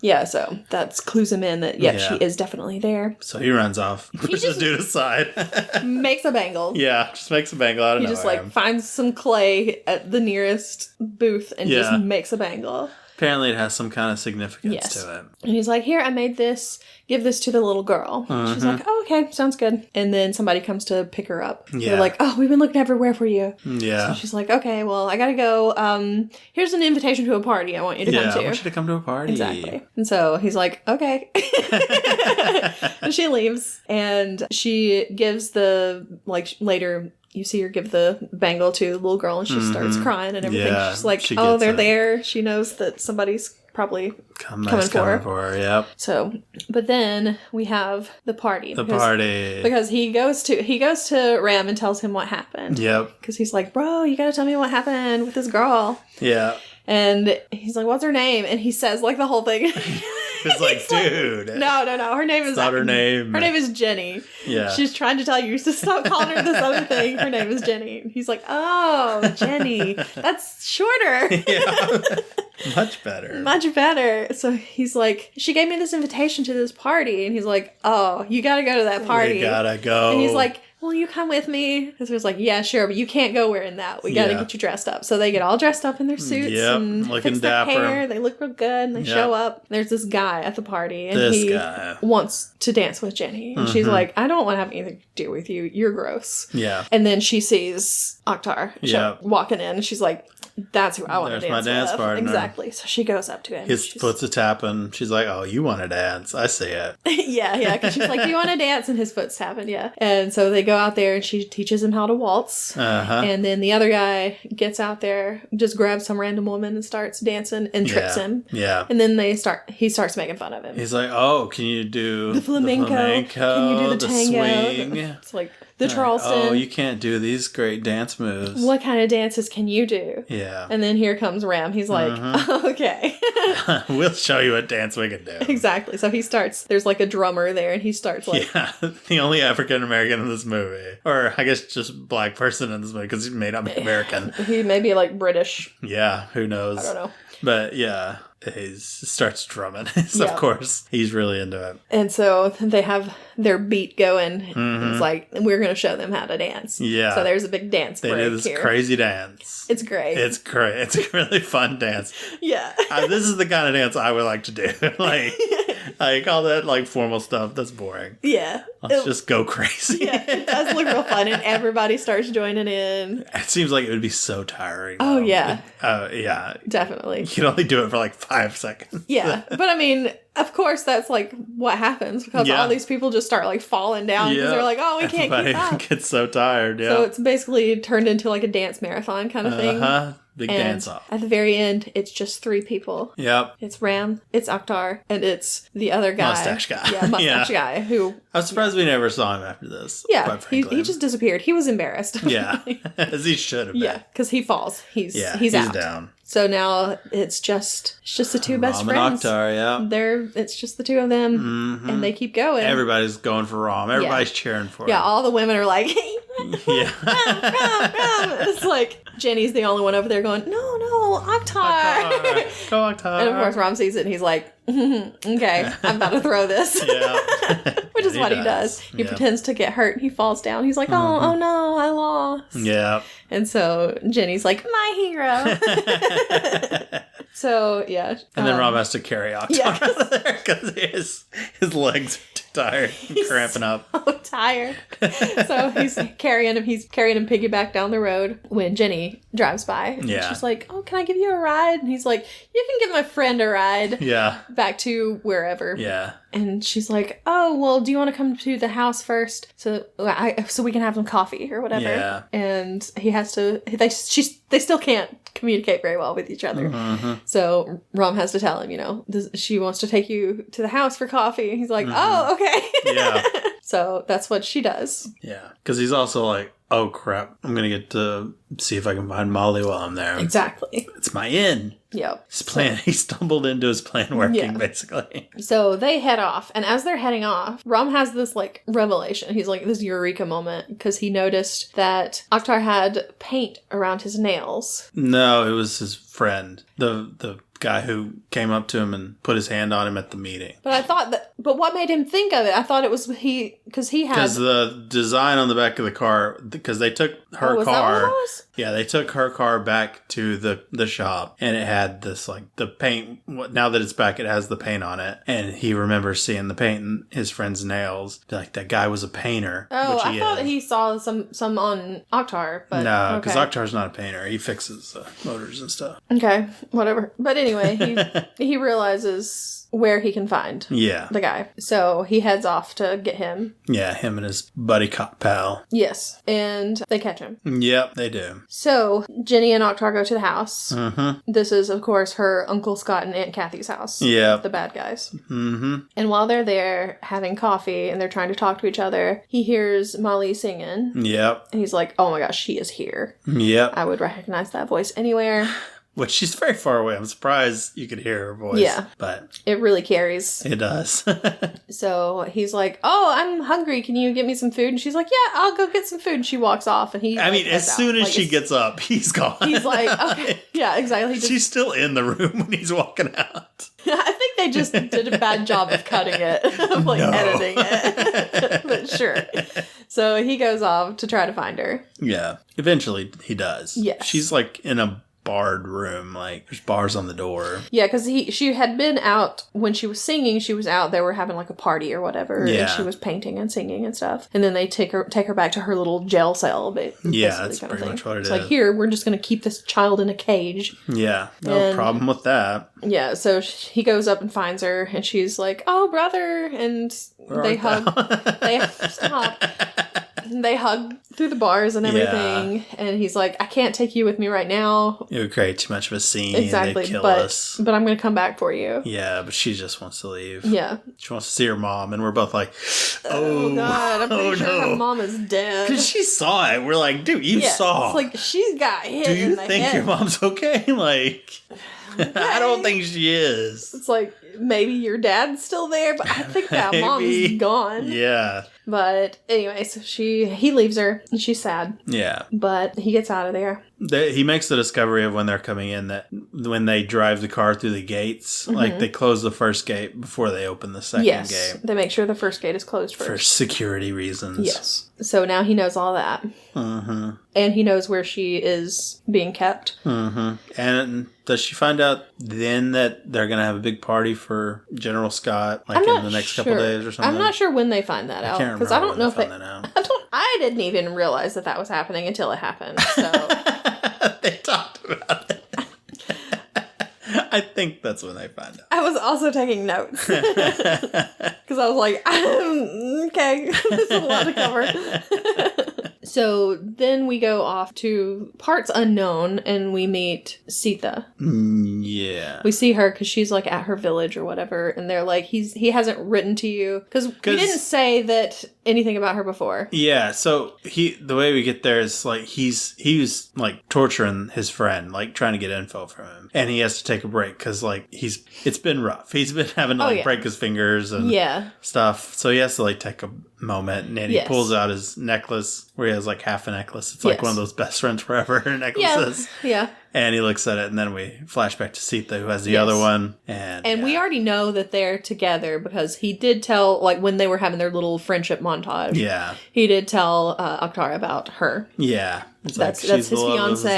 Yeah, so that clues him in that, she is definitely there. So he runs off. Pushes dude aside. Makes a bangle. Yeah, just makes a bangle out of nowhere. He just finds some clay at the nearest booth and just makes a bangle. Apparently it has some kind of significance to it. And he's like, here, I made this. Give this to the little girl. She's like, oh, okay, sounds good. And then somebody comes to pick her up. Yeah. They're like, oh, we've been looking everywhere for you. Yeah. So she's like, okay, well, I gotta go. Here's an invitation to a party I want you to come to. I want you to come to a party. Exactly. And so he's like, okay. And she leaves. And she gives later... You see her give the bangle to the little girl and she starts crying and everything. Yeah, she's like, oh, they're there. She knows that somebody's probably coming for her. Yep. So, but then we have the party. Because he goes to Ram and tells him what happened. Yep. Because he's like, bro, you gotta tell me what happened with this girl. Yeah. And he's like, what's her name? And he says like the whole thing. It's like, dude. No. Her name is not her name. Her name is Jenny. Yeah. She's trying to tell you to stop calling her this other thing. Her name is Jenny. He's like, oh, Jenny. That's shorter. Yeah. Much better. Much better. So he's like, she gave me this invitation to this party. And he's like, oh, you gotta go to that party. You gotta go. And he's like, will you come with me? And so he's like, yeah, sure, but you can't go wearing that. We gotta get you dressed up. So they get all dressed up in their suits and fix their hair. They look real good and they show up. There's this guy at the party and he wants to dance with Jenny. And she's like, I don't want to have anything to do with you. You're gross. Yeah. And then she sees Akhtar walking in and she's like, that's who I want to dance with. There's my dance partner. Exactly. So she goes up to him. His foot's a tapping. She's like, oh, you want to dance. I see it. Yeah. Because she's like, do you want to dance? And his foot's tapping. Yeah. And so they go out there and she teaches him how to waltz. And then the other guy gets out there, just grabs some random woman and starts dancing and trips him. Yeah. And then he starts making fun of him. He's like, oh, can you do the flamenco? Can you do the tango? Swing? It's like the Charleston. Oh, you can't do these great dance moves. What kind of dances can you do? Yeah. And then here comes Ram. He's like, okay. We'll show you what dance we can do. Exactly. So he starts, there's like a drummer there and he starts like. Yeah. The only African American in this movie. Or I guess just black person in this movie because he's made up American. He may be like British. Yeah. Who knows? I don't know. But yeah. He starts drumming. So of course, he's really into it. And so they have their beat going. It's like, we're going to show them how to dance. Yeah. So there's a big dance break here. They do this crazy dance. It's great. It's great. It's a really fun dance. Yeah. This is the kind of dance I would like to do. Like all that like formal stuff, that's boring. Yeah. Let's just go crazy. Yeah, it does look real fun and everybody starts joining in. It seems like it would be so tiring. Oh, yeah. Yeah. Definitely. You can only do it for like 5 seconds. Yeah. But I mean, of course, that's like what happens because all these people just start like falling down because they're like, oh, we can't keep up. Gets so tired. Yeah. So it's basically turned into like a dance marathon kind of thing. Big dance off. At the very end, it's just 3 people. Yep. It's Ram, it's Akhtar, and it's the other guy. Mustache guy. Yeah, mustache guy who... I was surprised we never saw him after this. Yeah, he just disappeared. He was embarrassed. Yeah, as he should have been. Yeah, because he falls. He's out. Down. So now it's just the 2 best friends. Ram and Akhtar, it's just the 2 of them, and they keep going. Everybody's going for Ram. Everybody's cheering for him. Yeah, all the women are like, Yeah. It's like Jenny's the only one over there going, no, Akhtar. Go Akhtar. And of course Rom sees it and he's like, okay, I'm about to throw this. Yeah. Which is what he does. He pretends to get hurt. He falls down. He's like, oh no, I lost. Yeah. And so Jenny's like, my hero. So, yeah. And then Rom has to carry Akhtar out of there because his legs are too tired and cramping up. So tired. So he's carrying him piggyback down the road when Jenny drives by. And she's like, oh, can I give you a ride? And he's like, you can give my friend a ride. Yeah. Back to wherever. Yeah. And she's like, oh, well, do you want to come to the house first so we can have some coffee or whatever? Yeah. And he has to, they still can't communicate very well with each other. Mm-hmm. So Rom has to tell him, she wants to take you to the house for coffee. And he's like, oh, okay. Yeah. So that's what she does. Yeah. Because he's also like, oh, crap. I'm going to get to see if I can find Molly while I'm there. Exactly. It's my inn. Yep. His plan. He stumbled into his plan working, basically. So they head off. And as they're heading off, Rom has this, revelation. He's like, this eureka moment. Because he noticed that Akhtar had paint around his nails. No, it was his friend. The guy who came up to him and put his hand on him at the meeting. But I thought but what made him think of it? I thought it was because the design on the back of the car, because they took her car. That what it was? Yeah, they took her car back to the shop, and it had this, the paint. Now that it's back, it has the paint on it, and he remembers seeing the paint in his friend's nails. Like, that guy was a painter. Oh, I thought he saw some on Akhtar, but no, because Akhtar's not a painter. He fixes motors and stuff. Okay, whatever. But anyway, he realizes where he can find the guy. So he heads off to get him. Yeah, him and his buddy cop pal. Yes, and they catch him. Yep, they do. So Jenny and Akhtar go to the house. Mm-hmm. This is, of course, her Uncle Scott and Aunt Kathy's house. Yeah. The bad guys. Mm-hmm. And while they're there having coffee and they're trying to talk to each other, he hears Molly singing. Yep. And he's like, oh my gosh, she is here. Yep. I would recognize that voice anywhere. Which she's very far away. I'm surprised you could hear her voice. Yeah. But it really carries. It does. So he's like, oh, I'm hungry. Can you get me some food? And she's like, yeah, I'll go get some food. And she walks off. And as soon as she gets up, he's gone. He's like, okay. Yeah, exactly. She's still in the room when he's walking out. I think they just did a bad job of cutting it, of editing it. But sure. So he goes off to try to find her. Yeah. Eventually he does. Yes. She's in a barred room, there's bars on the door. Yeah, because she had been out when she was singing. She was out. They were having a party or whatever. Yeah. And she was painting and singing and stuff. And then they take her back to her little jail cell. Yeah, that's pretty much what it is. It's here, we're just going to keep this child in a cage. Yeah, no problem with that. Yeah, so he goes up and finds her, and she's like, "Oh, brother," and they hug. Stop. They hug through the bars and everything, and he's like, I can't take you with me right now. It would create too much of a scene. Exactly, kill us. But I'm going to come back for you. Yeah, but she just wants to leave. Yeah. She wants to see her mom, and we're both like, oh God, I'm pretty sure her mom is dead. Because she saw it. We're like, dude, you saw. It's she's got hit in the head. Do you think your mom's mom's okay? Okay. I don't think she is. It's maybe your dad's still there, but I think that mom's gone. Yeah. But anyway, so he leaves her, and she's sad. Yeah. But he gets out of there. He makes the discovery of when they're coming in that when they drive the car through the gates, they close the first gate before they open the second gate. Yes, they make sure the first gate is closed first. For security reasons. Yes. So now he knows all that. Mm-hmm. And he knows where she is being kept. Mm-hmm. And does she find out then that they're going to have a big party for General Scott, in the next couple days or something? I'm not sure when they find that out. Because I don't know if I didn't even realize that was happening until it happened. So they talked about it. I think that's when they find out. I was also taking notes. Because I was like, okay, this is a lot to cover. So then we go off to parts unknown, and we meet Sita. Yeah. We see her because she's at her village or whatever, and they're like, he hasn't written to you. Because we didn't say that anything about her before. Yeah, so the way we get there is like he was like torturing his friend, like trying to get info from him, and he has to take a break because like it's been rough. He's been having to break his fingers and stuff, so he has to like take a moment, and then he pulls out his necklace where he has like half a necklace. It's like one of those best friends forever necklaces. Yeah. And he looks at it, and then we flash back to Sita, who has the other one. And we already know that they're together because he did tell, like, when they were having their little friendship montage. Yeah. He did tell Akhtar about her. Yeah. That's his fiance.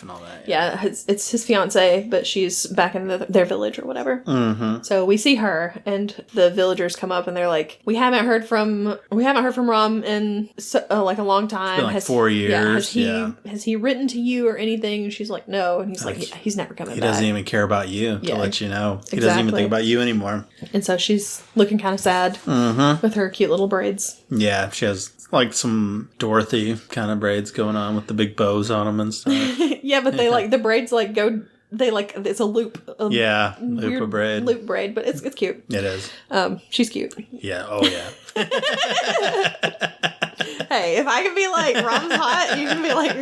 And all that, it's his fiance, but she's back in their village or whatever. Mm-hmm. So we see her, and the villagers come up, and they're like, "We haven't heard from Ram in like a long time. It's been like 4 years. Has he written to you or anything?" And she's like, "No," and he's like, "He's never coming back. He doesn't even care about you to let you know. He doesn't even think about you anymore." And so she's looking kind of sad with her cute little braids. Yeah, she has like some Dorothy kind of braids going on with the big bows on them and stuff. Yeah, but they like the braids like go. They like it's a loop. Loop of braid. Loop braid, but it's cute. It is. She's cute. Yeah. Oh yeah. Hey, if I can be like Rom's hot, you can be like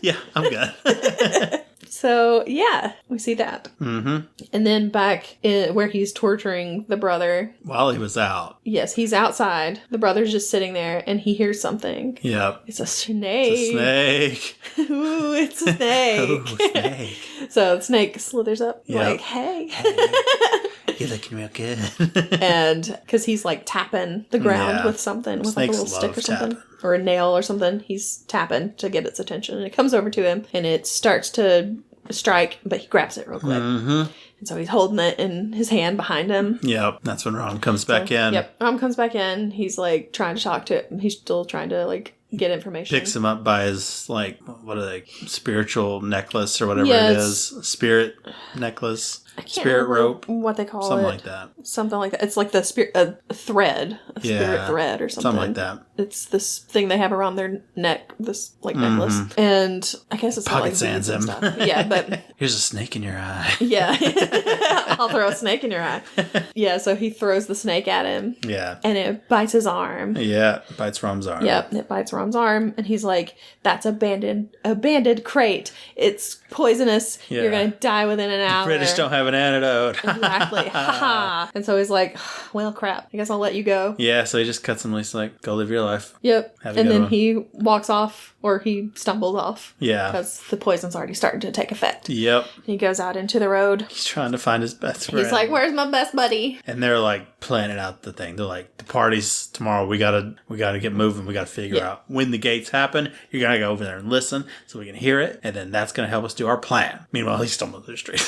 Yeah, I'm good. So, yeah, we see that. Mm-hmm. And then back where he's torturing the brother. While he was out. Yes, he's outside. The brother's just sitting there, and he hears something. Yep. It's a snake. It's a snake. Ooh, it's a snake. Ooh, snake. So the snake slithers up like, hey. You're looking real good. And because he's like tapping the ground with something, with like a little stick or something. Tapping. Or a nail or something. He's tapping to get its attention. And it comes over to him, and it starts to strike, but he grabs it real quick. Mm-hmm. And so he's holding it in his hand behind him. Yep, that's when Rom comes back in. Yep, Rom comes back in. He's like trying to talk to it. He's still trying to like get information. Picks him up by his like, what are they, spiritual necklace or whatever it is. Spirit necklace. I can't Spirit remember rope. what they call something it. Like that. Something like that. It's like the spirit thread. A spirit thread or something. Something like that. It's this thing they have around their neck, this like necklace. And I guess it's Pocket not like sands him. Yeah, but here's a snake in your eye. Yeah. I'll throw a snake in your eye. Yeah, so he throws the snake at him. Yeah. And it bites his arm. Yeah, it bites Rom's arm. Yep, it bites Rom's arm, and he's like, "That's abandoned crate. It's poisonous. Yeah. You're gonna die within an hour." The British don't have an antidote. Exactly. Ha. And so he's like, "Well, crap. I guess I'll let you go." Yeah, so he just cuts him loose, like, go live your life. Yep. Have a And good then one. he walks off, or he stumbles off. Yeah. Because the poison's already starting to take effect. Yep. He goes out into the road. He's trying to find his best friend. He's like, "Where's my best buddy?" And they're like planning out the thing. They're like, the party's tomorrow. We gotta get moving. We gotta figure out when the gates happen. You're gonna go over there and listen so we can hear it, and then that's gonna help us do our plan. Meanwhile, he's stumbling through the street.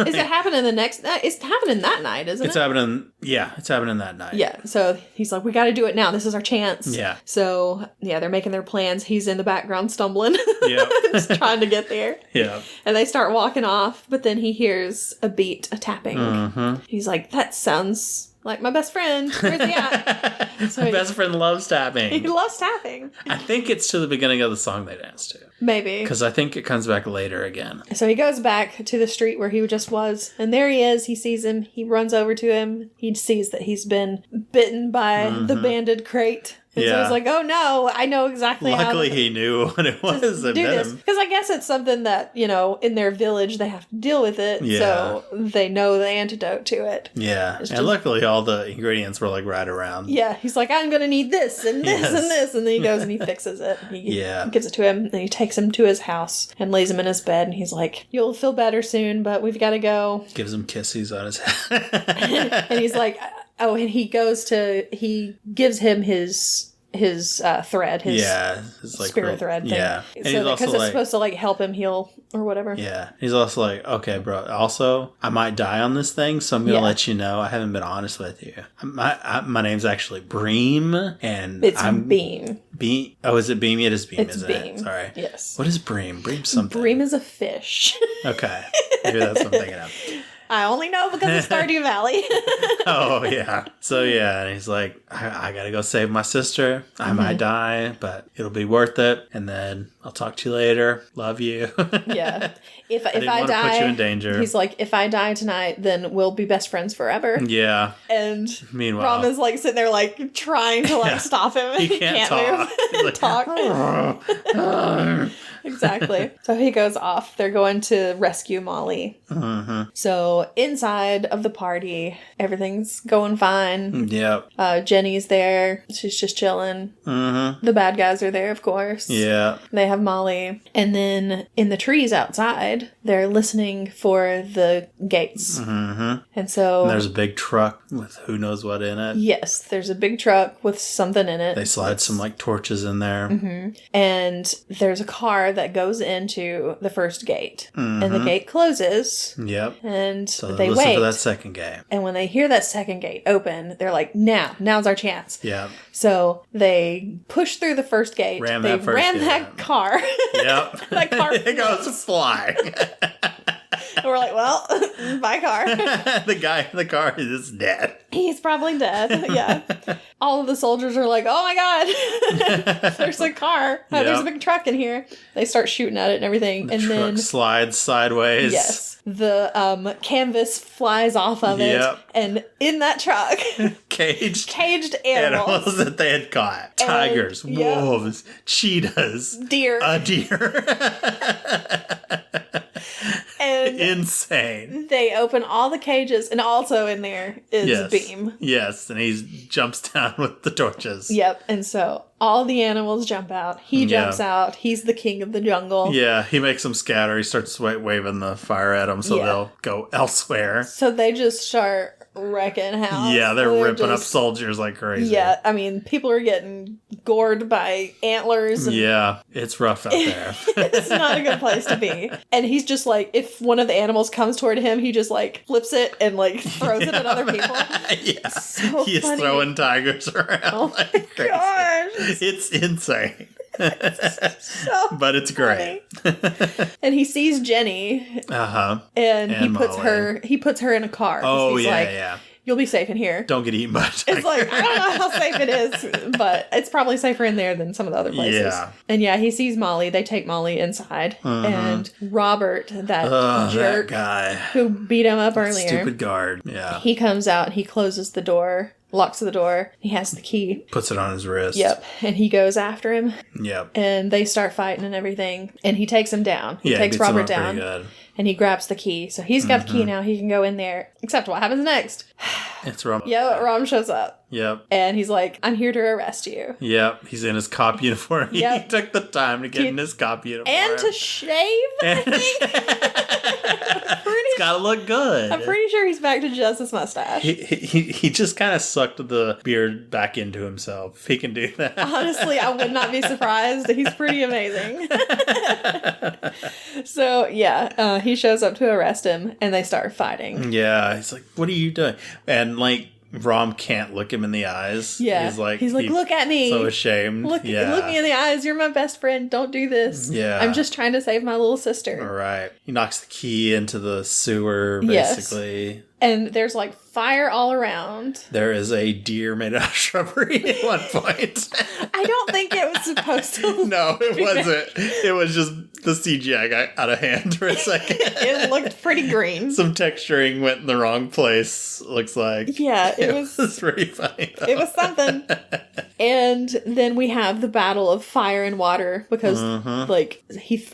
Is it happening the next? It's happening that night, isn't it? It's happening. Yeah, it's happening that night. Yeah. So he's like, "We got to do it now. This is our chance." Yeah. So yeah, they're making their plans. He's in the background stumbling, Yeah, just trying to get there. Yeah. And they start walking off, but then he hears a beat, a tapping. Mm-hmm. He's like, "That sounds like my best friend. Where's he at?" So my best friend loves tapping. He loves tapping. I think it's to the beginning of the song they dance to. Maybe. Because I think it comes back later again. So he goes back to the street where he just was, and there he is. He sees him. He runs over to him. He sees that he's been bitten by the banded crate. And so he's like, "Oh no, I know exactly Luckily he knew what it was that bit him. Because I guess it's something that, in their village they have to deal with it. Yeah. So they know the antidote to it. Yeah. And luckily all the ingredients were like right around. Yeah. He's like, "I'm going to need this and this and this." And then he goes and he fixes it. He gives it to him. And he takes him to his house and lays him in his bed. And he's like, "You'll feel better soon, but we've got to go." Gives him kisses on his head. And he's like, oh, and he gives him his thread, his like spirit thread thing. Yeah. And so because it's supposed to like help him heal or whatever. Yeah. He's also like, "Okay, bro, also I might die on this thing, so I'm gonna let you know I haven't been honest with you. My name's actually Bream, and I'm Beam. Beam. Oh, is it Beam? It is Beam, it's isn't Beam. it? Sorry. Yes. What is Bream? Bream something. Bream is a fish. Okay. Maybe that's what I'm thinking of. I only know because of Stardew Valley. Oh, yeah. So, yeah, and he's like, I gotta go save my sister. I might die, but it'll be worth it. And then I'll talk to you later. Love you. Yeah. If I die, put you in danger. He's like, if I die tonight, then we'll be best friends forever. Yeah. And meanwhile, Rom is like sitting there like trying to like stop him. He can't talk. Move. Talk. Exactly. So he goes off. They're going to rescue Molly. Mm-hmm. So inside of the party, everything's going fine. Yep. Jenny's there. She's just chilling. Mm-hmm. The bad guys are there, of course. Yeah. They have Molly. And then in the trees outside, they're listening for the gates. Mm-hmm. And so... And there's a big truck with who knows what in it. Yes. There's a big truck with something in it. They slide some like torches in there. Mm-hmm. And there's a car that goes into the first gate. Mm-hmm. And the gate closes. Yep. And so they listen wait for that second gate. And when they hear that second gate open, they're like, now's our chance. Yeah. So they push through the first gate. They ram that car. Yep. That car it goes flying. And we're like, well, bye, car. The guy in the car is dead. He's probably dead. Yeah. All of the soldiers are like, oh my God, there's a car. There's a big truck in here. They start shooting at it and everything. The truck slides sideways. Yes. The canvas flies off of it. And in that truck, caged animals that they had caught. Tigers, wolves, cheetahs, deer. A deer. And insane. They open all the cages, and also in there is Beam. Yes, and he jumps down with the torches. Yep, and so all the animals jump out. He jumps out. He's the king of the jungle. Yeah, he makes them scatter. He starts waving the fire at them so they'll go elsewhere. So they just start wrecking house. Yeah, they're ripping up soldiers like crazy. Yeah, I mean, people are getting gored by antlers. And yeah, it's rough out there. It's not a good place to be. And he's just like, if one of the animals comes toward him, he just like flips it and like throws it at other people. Yeah, so he's funny. Throwing tigers around. Oh like my gosh. It's insane. So but it's great. And he sees Jenny. And he puts her in a car. Oh, he's yeah. You'll be safe in here. Don't get eaten by a tiger. It's like, I don't know how safe it is, but it's probably safer in there than some of the other places. Yeah. And he sees Molly. They take Molly inside. And Robert, that jerk that guy who beat him up earlier. Stupid guard. Yeah. He comes out and he closes the door. Locks the door. He has the key. Puts it on his wrist. Yep. And he goes after him. Yep. And they start fighting and everything. And he takes him down. He takes Robert down. Good. And he grabs the key. So he's got the key now. He can go in there. Except what happens next? It's Rom. Rom shows up. Yep. And he's like, I'm here to arrest you. Yep. He's in his cop uniform. Yep. He took the time to get in his cop uniform. And to shave, I think. It's gotta look good. I'm pretty sure he's back to just his mustache. He just kind of sucked the beard back into himself. He can do that. Honestly, I would not be surprised. He's pretty amazing. So, he shows up to arrest him, and they start fighting. Yeah, he's like, what are you doing? And, like, Rom can't look him in the eyes. Yeah. He's like, look at me. So ashamed. Look me in the eyes. You're my best friend. Don't do this. Yeah. I'm just trying to save my little sister. All right. He knocks the key into the sewer, basically. Yes. And there's like fire all around. There is a deer made out of shrubbery at one point. I don't think it was supposed to. No, it wasn't. It was just the CGI got out of hand for a second. It looked pretty green. Some texturing went in the wrong place, looks like. Yeah, it was pretty funny, though. It was something. And then we have the battle of fire and water because, he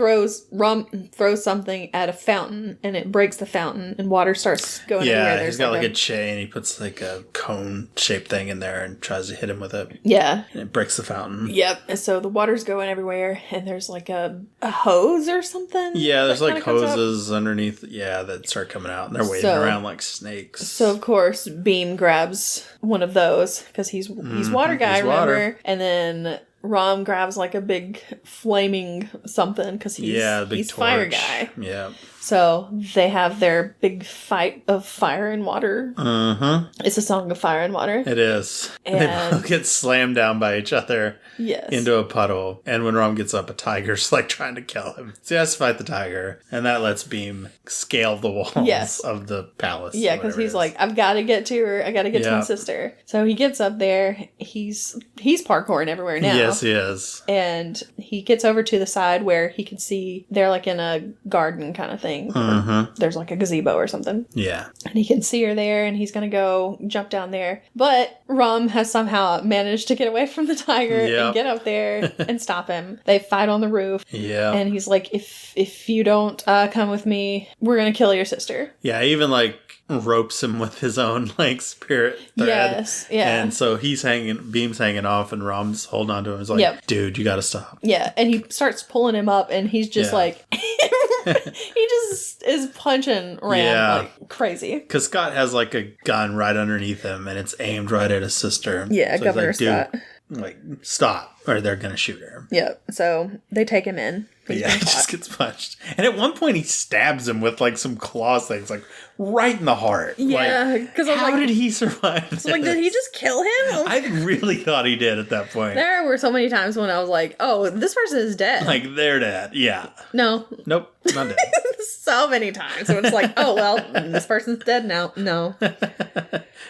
Rom throws something at a fountain and it breaks the fountain and water starts going everywhere. Yeah, he's got like a chain. He puts like a cone-shaped thing in there and tries to hit him with it. Yeah. And it breaks the fountain. Yep. And so the water's going everywhere and there's like a hose or something. Yeah, there's like hoses underneath, that start coming out and they're waving around like snakes. So, of course, Beam grabs one of those because he's water guy, remember? And then Rom grabs like a big flaming something because he's torch. fire guy. Yeah. So they have their big fight of fire and water. Mm-hmm. It's a song of fire and water. It is. And they both get slammed down by each other into a puddle. And when Rom gets up, a tiger's like trying to kill him. So he has to fight the tiger. And that lets Beam scale the walls of the palace. Yeah, because he's like, I've got to get to her. I got to get to my sister. So he gets up there. He's parkouring everywhere now. Yes, he is. And he gets over to the side where he can see they're like in a garden kind of thing. Mm-hmm. There's like a gazebo or something. Yeah. And he can see her there, and he's going to go jump down there. But Rom has somehow managed to get away from the tiger and get up there and stop him. They fight on the roof. Yeah. And he's like, if you don't come with me, we're going to kill your sister. Yeah, even like ropes him with his own like spirit thread. Yes, yeah. And so Beam's hanging off, and Rom's holding on to him. He's like, dude, you gotta stop. Yeah, and he starts pulling him up, and he's just like, he just is punching Ram like crazy. Because Scott has like a gun right underneath him, and it's aimed right at his sister. Yeah, so Governor Scott. Like, stop, or they're gonna shoot her. Yep. So they take him in. He just gets punched. And at one point he stabs him with like some claw things, like right in the heart. Yeah, because like, how did he survive this? Like, did he just kill him? I really thought he did at that point. There were so many times when I was like, oh, this person is dead. Like, they're dead. Yeah. No. Nope, not dead. So many times. So it's like, oh, well, this person's dead now. No.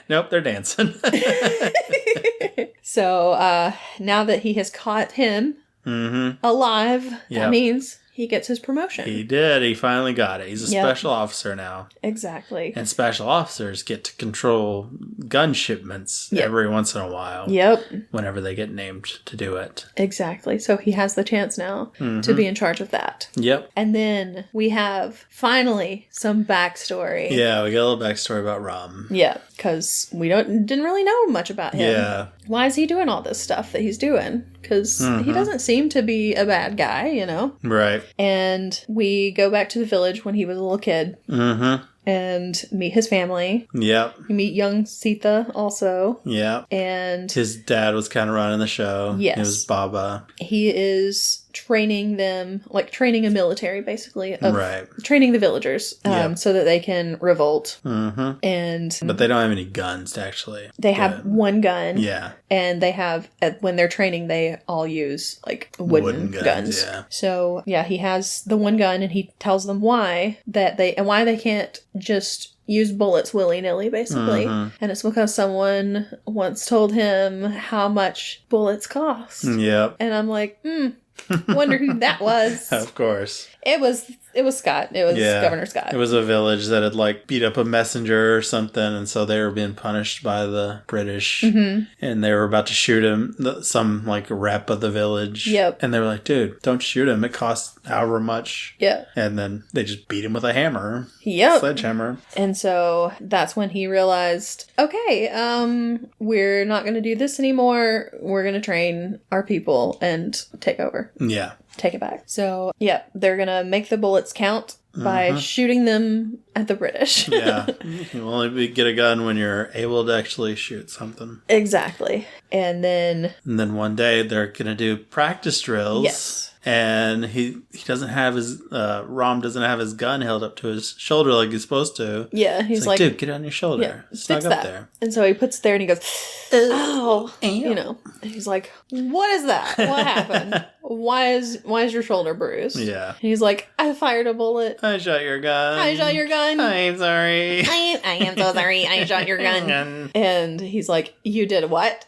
Nope, they're dancing. So now that he has caught him alive, that means he gets his promotion. He did. He finally got it. He's a special officer now. Exactly. And special officers get to control gun shipments every once in a while. Yep. Whenever they get named to do it. Exactly. So he has the chance now to be in charge of that. Yep. And then we have, finally, some backstory. Yeah, we got a little backstory about Rom. Yeah, because we didn't really know much about him. Yeah. Why is he doing all this stuff that he's doing? Because he doesn't seem to be a bad guy, you know? Right. And we go back to the village when he was a little kid. Mm-hmm. And meet his family. Yep. You meet young Sita also. Yep. And his dad was kind of running the show. Yes. It was Baba. He is training them, like training a military, basically. Right. Training the villagers so that they can revolt. Mm-hmm. And but they don't have any guns to actually. They have one gun. Yeah. And they have, when they're training, they all use like wooden guns. Yeah. So yeah, he has the one gun, and he tells them why they can't just use bullets willy-nilly, basically. And it's because someone once told him how much bullets cost. Yep. And I'm like, wonder who that was. Of course. It was Scott. It was Governor Scott. It was a village that had like beat up a messenger or something, and so they were being punished by the British, and they were about to shoot him. Some like rep of the village. Yep. And they were like, "Dude, don't shoot him. It costs however much." Yeah. And then they just beat him with a hammer. Yep. Sledgehammer. And so that's when he realized, okay, we're not going to do this anymore. We're going to train our people and take over. Yeah. Take it back. So, yeah, they're going to make the bullets count by shooting them at the British. Yeah. You only get a gun when you're able to actually shoot something. Exactly. And then one day they're going to do practice drills. Yes. And he doesn't have his, Rom doesn't have his gun held up to his shoulder like he's supposed to. Yeah, he's like, dude, get it on your shoulder. Yeah, Snug up there. And so he puts it there and he goes, oh, you know. And he's like, what is that? What happened? Why is your shoulder bruised? Yeah. And he's like, I fired a bullet. I shot your gun. I'm sorry. I am so sorry. I shot your gun. And he's like, you did what?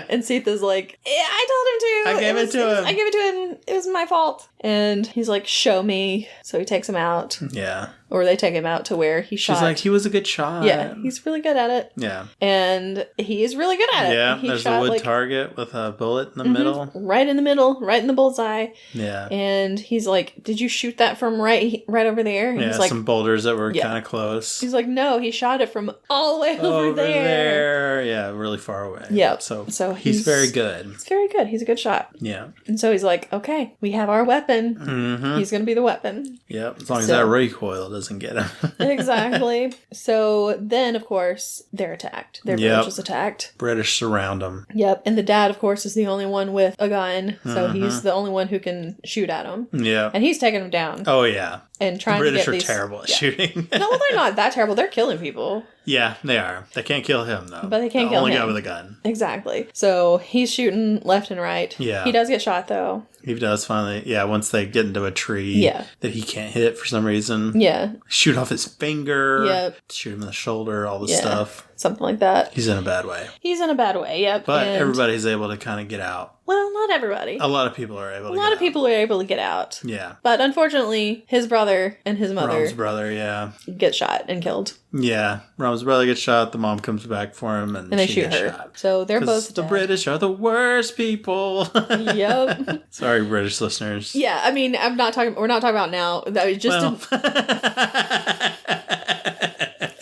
And Sita's like, yeah, I told him to. I gave it to him. I gave it to him. It was my fault. And he's like, show me. So he takes him out. Yeah. Or they take him out to where he shot. She's like, he was a good shot. Yeah, he's really good at it. Yeah. And he is really good at it. Yeah, there's a wood target with a bullet in the middle. Right in the middle, right in the bullseye. Yeah. And he's like, did you shoot that from right over there? And yeah, he's like, some boulders that were kind of close. He's like, no, he shot it from all the way over there. Yeah, really far away. Yeah. So he's very good. He's very good. He's a good shot. Yeah. And so he's like, okay, we have our weapon. He's going to be the weapon. Yep, as long as that recoil doesn't get him. Exactly. So then, of course, they're attacked. Their village is attacked. British surround them. Yep. And the dad, of course, is the only one with a gun. So he's the only one who can shoot at them. Yeah. And he's taking them down. Oh, yeah. And trying the British to get are terrible at shooting. No, they're not that terrible. They're killing people. Yeah, they are. They can't kill him, though. But they can't kill him. The only guy with a gun. Exactly. So he's shooting left and right. Yeah. He does get shot, though. He does finally. Yeah, once they get into a tree that he can't hit for some reason. Yeah. Shoot off his finger. Yep. Shoot him in the shoulder, all this stuff. Something like that. He's in a bad way. He's in a bad way, yep. But everybody's able to kind of get out. Well, not everybody. A lot of people are able to get out. A lot of people are able to get out. Yeah. But unfortunately, his brother and his mother... Rom's brother, get shot and killed. Yeah. Rom's brother gets shot. The mom comes back for him. And they shoot her. Shot. So they're both the dead. British are the worst people. Yep. Sorry, British listeners. Yeah, I mean, we're not talking about now. That was just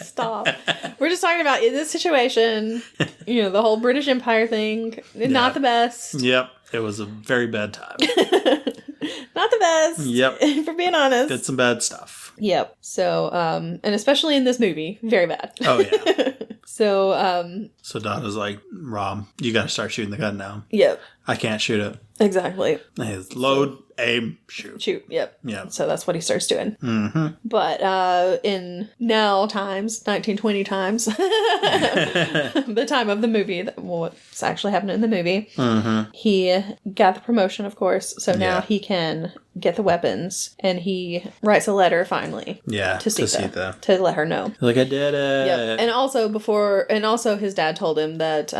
Stop. We're just talking about in this situation, the whole British Empire thing. Not the best. Yep. It was a very bad time. Not the best. Yep. For being honest. Did some bad stuff. Yep. So, and especially in this movie, very bad. Oh, yeah. So Donna's like, Rom, you gotta start shooting the gun now. Yep. I can't shoot it. Exactly. Load, aim, shoot. Shoot, yep. Yep. So that's what he starts doing. Mm-hmm. But in now times, 1920 times, the time of the movie, what's actually happening in the movie, he got the promotion, of course, so now he can get the weapons, and he writes a letter finally. Yeah, to Sita, to let her know. Like, I did it. Yep. And also his dad told him that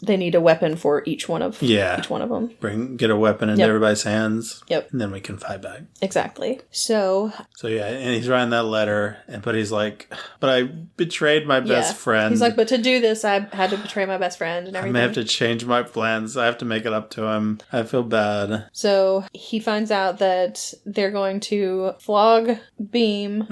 they need a weapon for each one of them. Get a weapon into everybody's hands. Yep. And then we can fight back. Exactly. So yeah, and he's writing that letter, but he's like, but I betrayed my best friend. He's like, but to do this, I had to betray my best friend and everything. I may have to change my plans. I have to make it up to him. I feel bad. So he finds out that they're going to flog Beam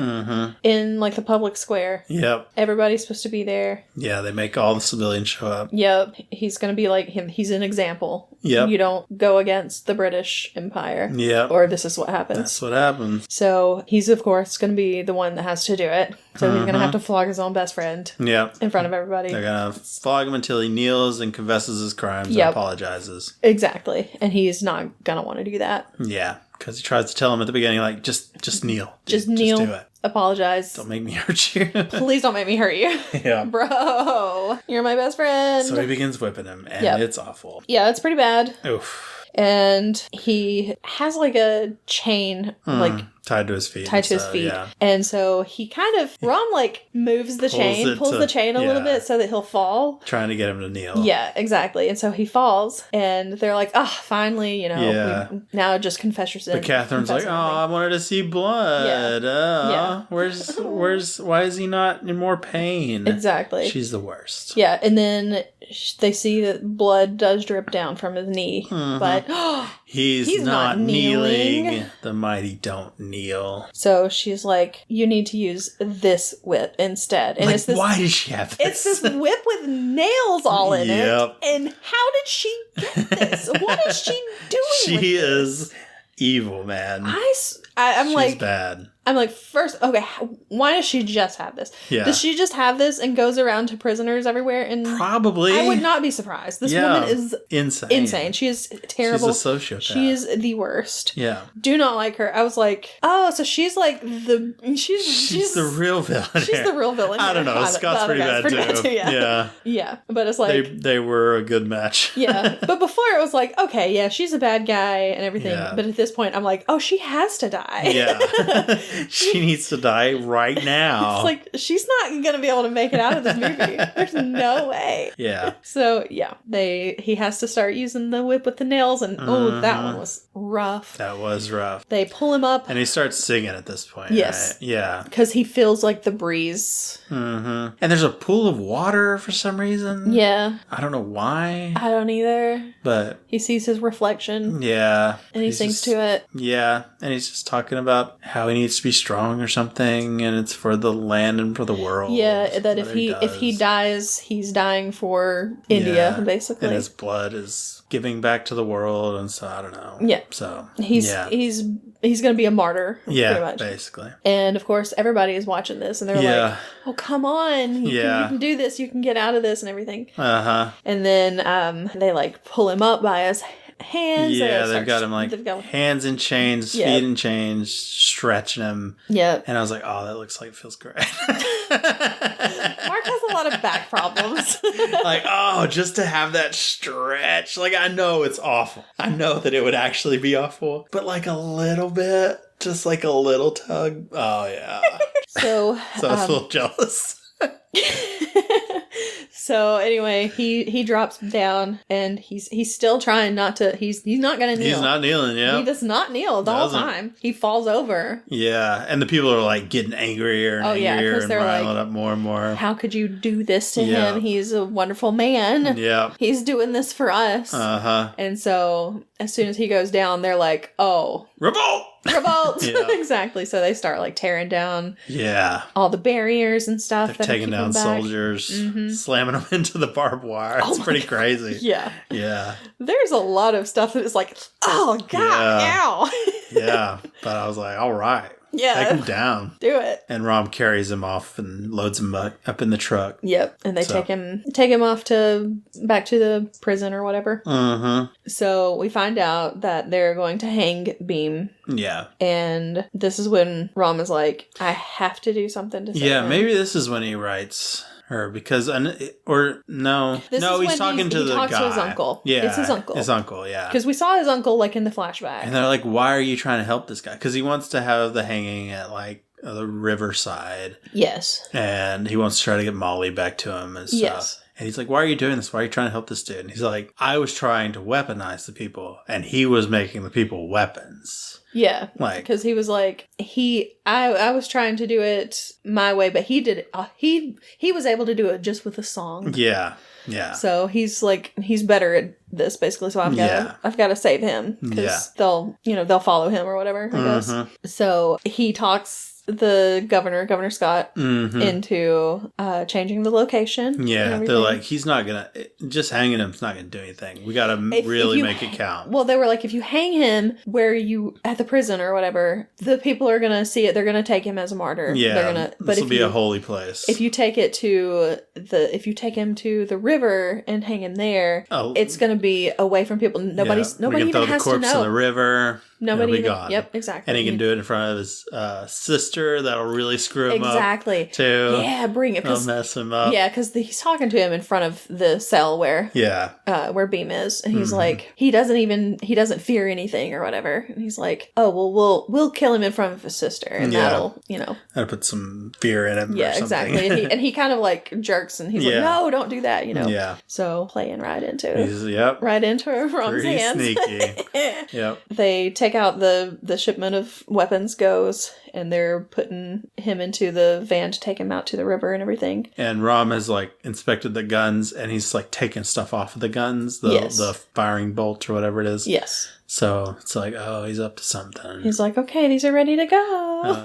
in like the public square. Yep. Everybody's supposed to be there. Yeah, they make all the civilians show up. Yep. He's going to be like him. He's an example. Yep. You don't go against the British Empire. Yep. Or this is what happens. That's what happens. So he's, of course, going to be the one that has to do it. So he's going to have to flog his own best friend. Yep. In front of everybody. They're going to flog him until he kneels and confesses his crimes and apologizes. Exactly. And he's not going to want to do that. Yeah. Because he tries to tell him at the beginning, like, just kneel. Just kneel. Just do it. Apologize. Don't make me hurt you. Please don't make me hurt you. Yeah. Bro, you're my best friend. So he begins whipping him, and it's awful. Yeah, it's pretty bad. Oof. And he has like a chain, like tied to his feet. Yeah. And so he kind of, Rom like moves the chain, pulls the chain a little bit so that he'll fall. Trying to get him to kneel. Yeah, exactly. And so he falls, and they're like, finally, now just confess your sin. But Catherine's like, I wanted to see blood. Why is he not in more pain? Exactly. She's the worst. Yeah, and then they see that blood does drip down from his knee, but he's not kneeling. The mighty don't kneel. So she's like, you need to use this whip instead. And it's this, why does she have this? It's this whip with nails all in it. And how did she get this? What is she doing? She is evil, man. I'm She's like bad. I'm like, first, okay, why does she just have this? Yeah. Does she just have this and goes around to prisoners everywhere? And probably. I would not be surprised. This woman is insane. She is terrible. She's a sociopath. She is the worst. Yeah. Do not like her. I was like, oh, so she's like she's the real villain. She's the real villain. I don't know. Scott's pretty bad too. Yeah. Yeah. But it's like they were a good match. Yeah. But before it was like, okay, yeah, she's a bad guy and everything. Yeah. But at this point I'm like, oh, she has to die. Yeah. She needs to die right now. It's like, she's not going to be able to make it out of this movie. There's no way. Yeah. So, yeah. He has to start using the whip with the nails, and that one was rough. That was rough. They pull him up. And he starts singing at this point. Yes. Right? Yeah. Because he feels like the breeze. Mm-hmm. And there's a pool of water for some reason. Yeah. I don't know why. I don't either. But he sees his reflection. Yeah. And he sings to it. Yeah. And he's just talking about how he needs to be strong or something, and it's for the land and for the world. Yeah, that if he dies, he's dying for India, basically. And his blood is giving back to the world, and so I don't know. Yeah. So he's be a martyr. Yeah, pretty much. basically. And of course, everybody is watching this, and they're like, "Oh, come on! You can do this. You can get out of this, and everything." And then they like pull him up by his hands. Yeah, they've got him like hands in chains, feet in chains, stretching him. Yep. And I was like, oh, that looks like it feels great. Mark has a lot of back problems. Like, oh, just to have that stretch. Like, I know it's awful. I know that it would actually be awful. But like a little bit, just like a little tug. Oh, yeah. So I was a little jealous. So anyway, he drops down, and he's still trying not to. He's not gonna kneel. He's not kneeling. Yeah, he does not kneel the whole time. He falls over. Yeah, and the people are like getting angrier and angrier and riling up more and more. How could you do this to him? He's a wonderful man. Yeah, he's doing this for us. And so as soon as he goes down, they're like, "Oh, revolt!" Revolt! Exactly. So they start like tearing down all the barriers and stuff. They're taking down soldiers, slamming them into the barbed wire. It's pretty crazy. Yeah. Yeah. There's a lot of stuff that is like, oh, God, ow. Yeah. But I was like, all right. Yeah. Take him down. Do it. And Rom carries him off and loads him up in the truck. Yep. And they take him off back to the prison or whatever. So we find out that they're going to hang Beam. Yeah. And this is when Rom is like, I have to do something to save him. Maybe this is when he writes her because he's talking to the guy. To his uncle. Yeah, it's his uncle. His uncle, yeah. Because we saw his uncle like in the flashback, and they're like, "Why are you trying to help this guy?" Because he wants to have the hanging at like the riverside. Yes. And he wants to try to get Molly back to him and stuff. Yes. And he's like, why are you doing this? Why are you trying to help this dude? And he's like, I was trying to weaponize the people, and he was making the people weapons. Yeah. Like, because he was like, I was trying to do it my way, but he did it. He was able to do it just with a song. Yeah. Yeah. So he's like, he's better at this basically. So I've got to save him because they'll follow him or whatever, I guess. So he talks the Governor Scott into changing the location. Yeah, they're like, he's not gonna just hanging him's not gonna do anything. We gotta really make it count. Well, they were like, if you hang him where you at the prison or whatever, the people are gonna see it. They're gonna take him as a martyr. Yeah, this will be a holy place. If you take him to the river and hang him there, it's gonna be away from people. Nobody even has to know. We can throw the corpse in the river. Nobody even, gone. Yep, exactly. And he can do it in front of his sister. That'll really screw him up. Too. Yeah, bring it. That'll mess him up. Yeah, because he's talking to him in front of the cell where Beam is, and he's like, he doesn't fear anything or whatever. And he's like, oh well, we'll kill him in front of his sister, and that'll that'll put some fear in him. Yeah, exactly. And he kind of like jerks, and he's like, no, don't do that. Yeah. So playing right into Rom's hands. Sneaky. Yep. They take out the shipment of weapons goes, and they're putting him into the van to take him out to the river and everything. And Rom has like inspected the guns, and he's like taking stuff off of the guns, the firing bolt or whatever it is. Yes. So it's like, oh, he's up to something. He's like, okay, these are ready to go.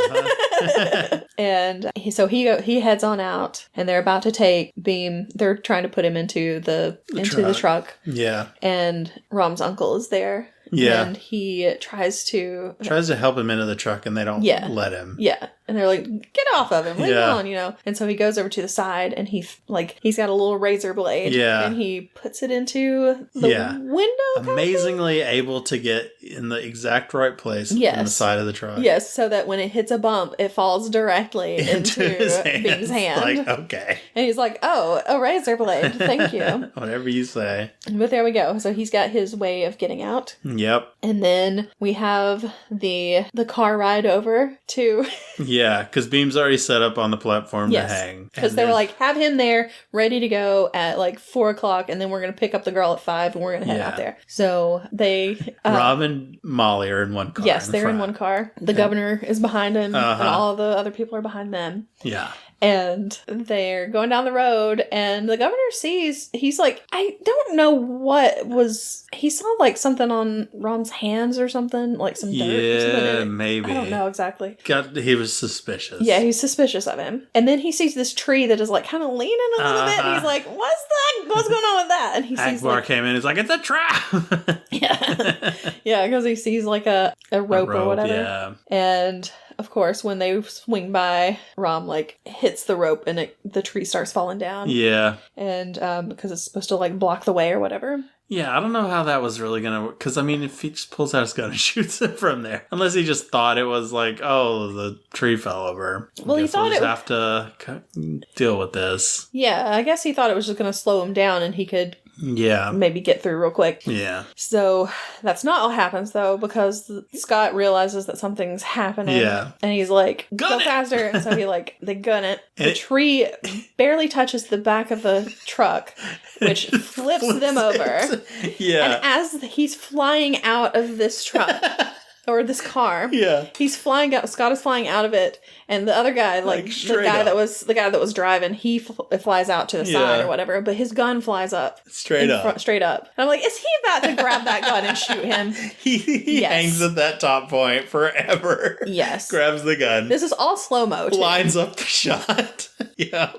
And he heads on out, and they're about to take Beam. They're trying to put him into the truck. Yeah. And Rom's uncle is there. Yeah. And he tries to help him into the truck, and they don't let him. Yeah. And they're like, get off of him, leave him alone, And so he goes over to the side, and he's got a little razor blade. Yeah. And he puts it into the window. Amazingly able to get in the exact right place on the side of the truck. Yes, so that when it hits a bump, it falls directly into Beam's hand. Like, okay. And he's like, oh, a razor blade. Thank you. Whatever you say. But there we go. So he's got his way of getting out. Yep. And then we have the car ride over to... Yeah, because Beam's already set up on the platform to hang. Because they were like, have him there, ready to go at like 4 o'clock, and then we're going to pick up the girl at 5, and we're going to head out there. So they... Rob and Molly are in one car. Yes, they're in one car. The governor is behind him, and all the other people are behind them. Yeah. And they're going down the road, and the governor sees, he's like, I don't know what was, he saw like something on Rom's hands or something, like some dirt or something. Yeah, maybe. I don't know exactly. He was suspicious. Yeah, he's suspicious of him. And then he sees this tree that is like kind of leaning a little bit, and he's like, what's that? What's going on with that? And he sees Akbar came in, he's like, it's a trap! Yeah. Yeah, because he sees like a rope or whatever. Yeah. And of course, when they swing by, Rom like hits the rope and the tree starts falling down. Yeah. And because it's supposed to like block the way or whatever. Yeah, I don't know how that was really gonna work. Because, I mean, if he just pulls out his gun and shoots it from there. Unless he just thought it was like, oh, the tree fell over. Well, he thought we'll just have to deal with this. Yeah, I guess he thought it was just going to slow him down and he could maybe get through real quick. Yeah. So that's not what happens, though, because Scott realizes that something's happening. Yeah. And he's like, gun go it! faster. And so they gun it. The tree barely touches the back of the truck, which flips them over. Yeah. And as he's flying out of this truck, or this car, he's flying out. Scott is flying out of it, and the other guy, like the guy that was driving, he flies out to the side or whatever. But his gun flies up straight up. And I'm like, is he about to grab that gun and shoot him? He hangs at that top point forever. Yes, grabs the gun. This is all slow mo. Lines up the shot. Yeah,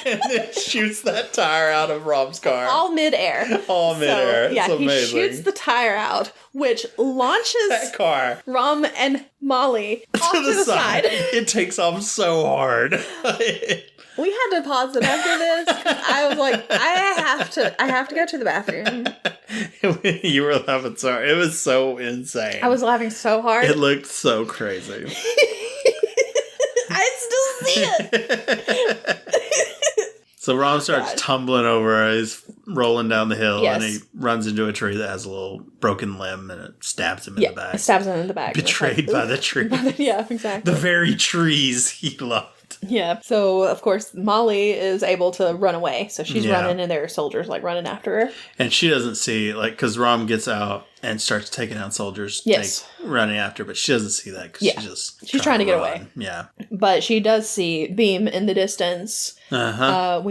and then shoots that tire out of Rob's car. All midair. Yeah, it's amazing. He shoots the tire out, which launches that car, Rom and Molly off to the side. It takes off so hard. We had to pause it after this because I was like, I have to go to the bathroom. You were laughing so hard. It was so insane. I was laughing so hard. It looked so crazy. I still see it. So Rom starts tumbling over. He's rolling down the hill, and he runs into a tree that has a little broken limb, and it stabs him in the back. It stabs him in the back. Betrayed by the tree. Yeah, exactly. The very trees he loved. Yeah. So, of course, Molly is able to run away. So she's running, and there are soldiers, like, running after her. And she doesn't see, like, because Rom gets out and starts taking out soldiers, running after, but she doesn't see that because she's trying to get away. Yeah. But she does see Beam in the distance. We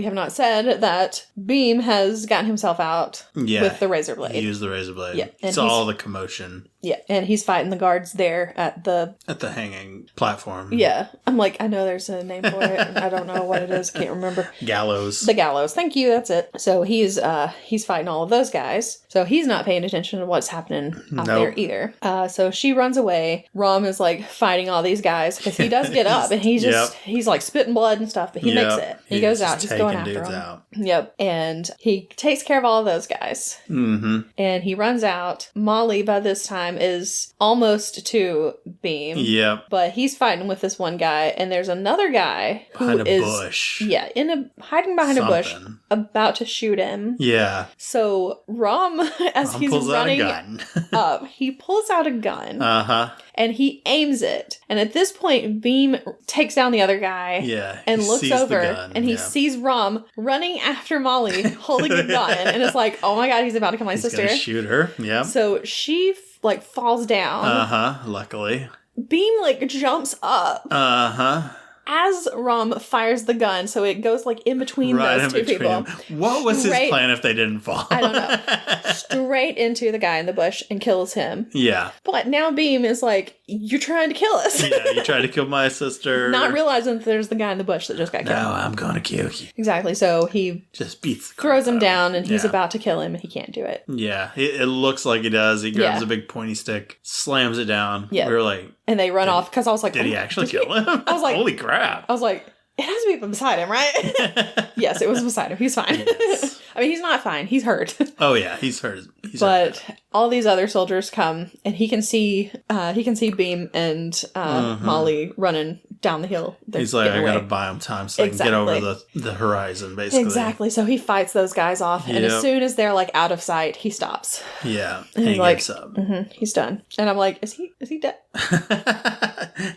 have not said that Beam has gotten himself out with the razor blade. He used the razor blade. Yeah. And all the commotion. Yeah. And he's fighting the guards there at the hanging platform. Yeah. I'm like, I know there's a name for it. And I don't know what it is. Can't remember. Gallows. The gallows. Thank you. That's it. So he's fighting all of those guys. So he's not paying attention to what's happening out there either. So she runs away. Rom is like fighting all these guys because he does get up and he's like spitting blood and stuff, but he makes it. He goes out. He's going after them. Yep. And he takes care of all of those guys. Mm-hmm. And he runs out. Molly, by this time, is almost to Beam. Yep. But he's fighting with this one guy, and there's another guy who is bush. Yeah, hiding behind a bush, about to shoot him. Yeah. So Rom, as he's running up, he pulls out a gun. And he aims it. And at this point, Beam takes down the other guy. Yeah. And looks over. And he sees Rom running after Molly, holding the gun. And it's like, oh my God, he's about to kill my sister. He's gonna shoot her. Yeah. So she falls down. Luckily. Beam jumps up. As Rom fires the gun, so it goes in between those two people. What was his plan if they didn't fall? I don't know. Straight into the guy in the bush and kills him. Yeah. But now Beam is like, you're trying to kill us. Yeah, you tried to kill my sister. Not realizing that there's the guy in the bush that just got killed. No, I'm gonna kill you. Exactly. So he just throws him down, and he's about to kill him, and he can't do it. Yeah, it looks like he does. He grabs a big pointy stick, slams it down. Yeah. We were like... And they run off, because I was like... Did he actually kill him? I was like... Holy crap. I was like... It has to be beside him, right? Yes, it was beside him. He's fine. Yes. I mean, he's not fine. He's hurt. Oh, yeah. He's hurt. But all these other soldiers come, and he can see Beam and Molly running down the hill. He's like, I gotta buy him time so I can get over the horizon, basically. Exactly. So he fights those guys off, and as soon as they're out of sight, he stops. Yeah. And he gives up. He's done. And I'm like, is he dead?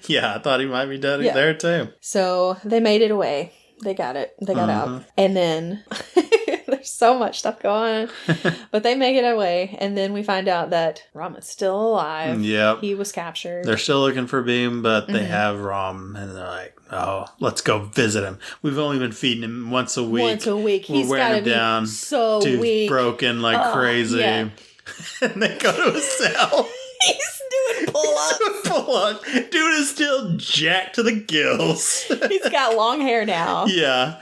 Yeah, I thought he might be dead there too. So they made it away. They got it. They got out. And then there's so much stuff going on. But they make it away, and then we find out that Rom is still alive. Yep. He was captured. They're still looking for Beam, but they have Rom, and they're like, oh, let's go visit him. We've only been feeding him once a week. He's got to be down. So Dude's weak. broken like crazy. Yeah. And they go to his cell. He's doing pull-ups. Dude is still jacked to the gills. He's got long hair now. Yeah.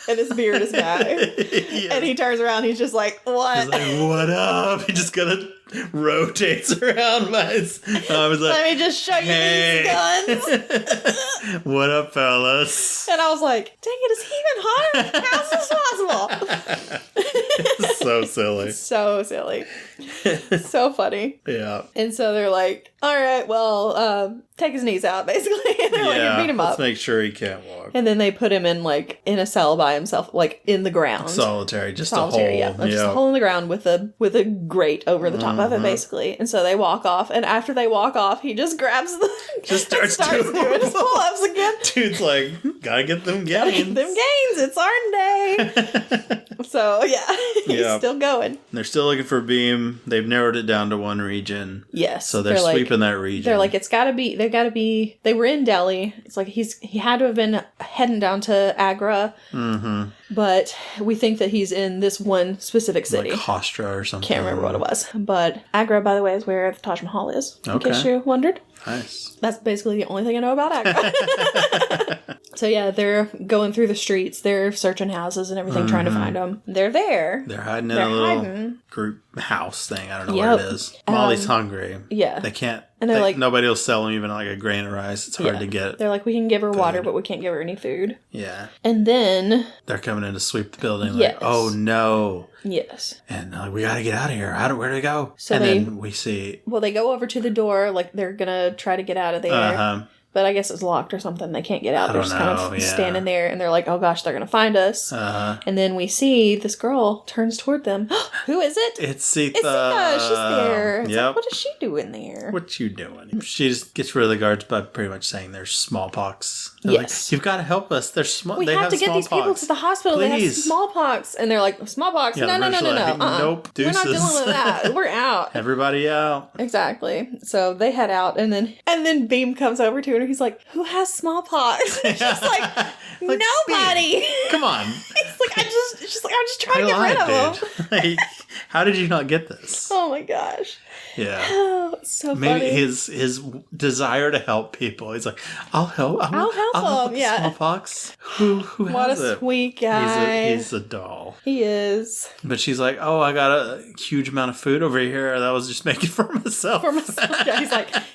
And his beard is back. Yeah. And he turns around, he's just like, what? He's like, what up? He just kind of rotates around by his... I was like, let me just show you these guns. What up, fellas? And I was like, dang it, is he even hotter? How's this possible? It's so silly. So silly. So funny. Yeah. And so they're like, all right, well, take his knees out, basically. And they're like, beat him up. Let's make sure he can't walk. And then they put him in a cell by himself, like in the ground. Solitary, just a hole. Yeah. Just a hole in the ground with a grate over the top of it, basically. And so they walk off, and after they walk off, he just grabs just starts doing his pull-ups again. Dude's like, gotta get them gains. Gotta get them gains. It's our day. So he's still going. They're still looking for Beam. They've narrowed it down to one region. Yes. So they're sweeping that region. They're like, they were in Delhi. It's like he had to have been heading down to Agra. Mm-hmm. But we think that he's in this one specific city. Like Hostra or something. Can't remember what it was. But Agra, by the way, is where the Taj Mahal is. In case you wondered. Nice. That's basically the only thing I know about Agra. So yeah, they're going through the streets. They're searching houses and everything, trying to find them. They're there. They're hiding in a little group house thing. I don't know what it is. Molly's hungry. Yeah. They can't. And they're like, nobody will sell them even like a grain of rice. It's hard to get. They're like, we can give her water, but we can't give her any food. Yeah. And then they're coming in to sweep the building. Like, oh no. Yes. And we got to get out of here. Where do we go? So then we see. Well, they go over to the door, like they're gonna try to get out of there. But I guess it's locked or something. They can't get out. They're just kind of standing there, and they're like, oh gosh, they're going to find us. And then we see this girl turns toward them. Who is it? It's Sita. She's there. It's like, what is she doing there? What you doing? She just gets rid of the guards by pretty much saying there's smallpox. They're like, you've got to help us. There's we have to get these people to the hospital. Please. They have smallpox. And they're like, smallpox? Yeah, no. Nope. Deuces. We're not dealing with that. We're out. Everybody out. Exactly. So they head out, and then Beam comes over to her, and he's like, who has smallpox? And she's like, nobody. Come on. She's like, I'm just trying to get rid of him. Like, how did you not get this? Oh my gosh. Yeah. Oh, it's so Maybe funny. his desire to help people. He's like, I'll help him. Yeah. Smallpox. Who has it? What a sweet guy. He's a doll. He is. But she's like, oh, I got a huge amount of food over here that I was just making for myself. Yeah,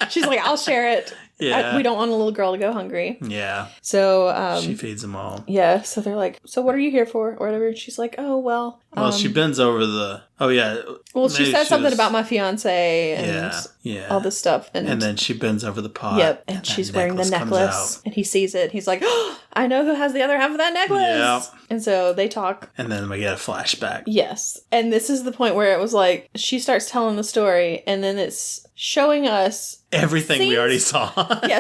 she's like, I'll share it. Yeah. We don't want a little girl to go hungry. Yeah. So, she feeds them all. Yeah. So they're like, so what are you here for? Or whatever. And she's like, oh, well. Well, she bends over the... Oh, yeah. Well, she says something about my fiance and all this stuff. And then she bends over the pot. Yep. And she's wearing the necklace. And he sees it. He's like, oh, I know who has the other half of that necklace. Yep. And so they talk. And then we get a flashback. Yes. And this is the point where it was like, she starts telling the story, and then it's showing us everything we already saw.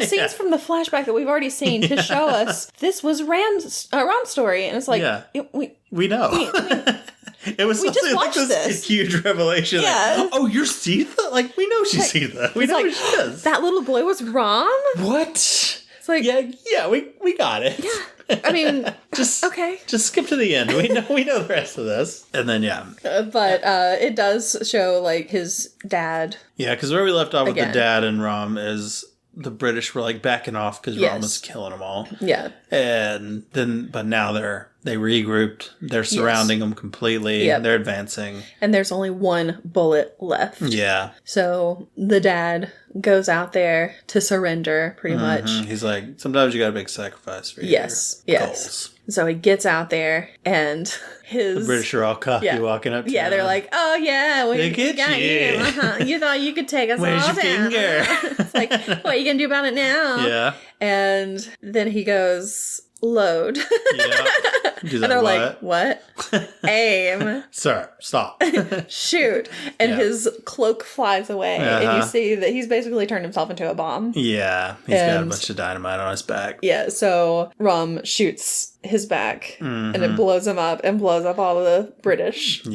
Scenes from the flashback that we've already seen to show us this was Ron's story. And it's like, we know. It was something like this huge revelation. Yeah. Like, oh, you're Sita? Like, we know she's Sita. We know who she is. That little boy was Ron? What? It's like, yeah, we got it. Yeah. I mean, just skip to the end. We know the rest of this. And then, but it does show, like, his dad. Yeah, because where we left off with the dad and Rom is... The British were like backing off because Rom was killing them all. Yeah. And then, but now they regrouped. They're surrounding them completely. Yep. They're advancing. And there's only one bullet left. Yeah. So the dad goes out there to surrender pretty much. He's like, sometimes you got to make sacrifice for your goals. So he gets out there, and the British are all cocky walking up to him. They're like, oh yeah, we got you. You thought you could take us Where's all your down. finger? It's like, what are you going to do about it now? Yeah. And then he goes, load. She's and they're like, what? Aim. Sir, stop. Shoot. And his cloak flies away. And you see that he's basically turned himself into a bomb. Yeah. He's got a bunch of dynamite on his back. Yeah. So Rom shoots his back and it blows him up and blows up all the British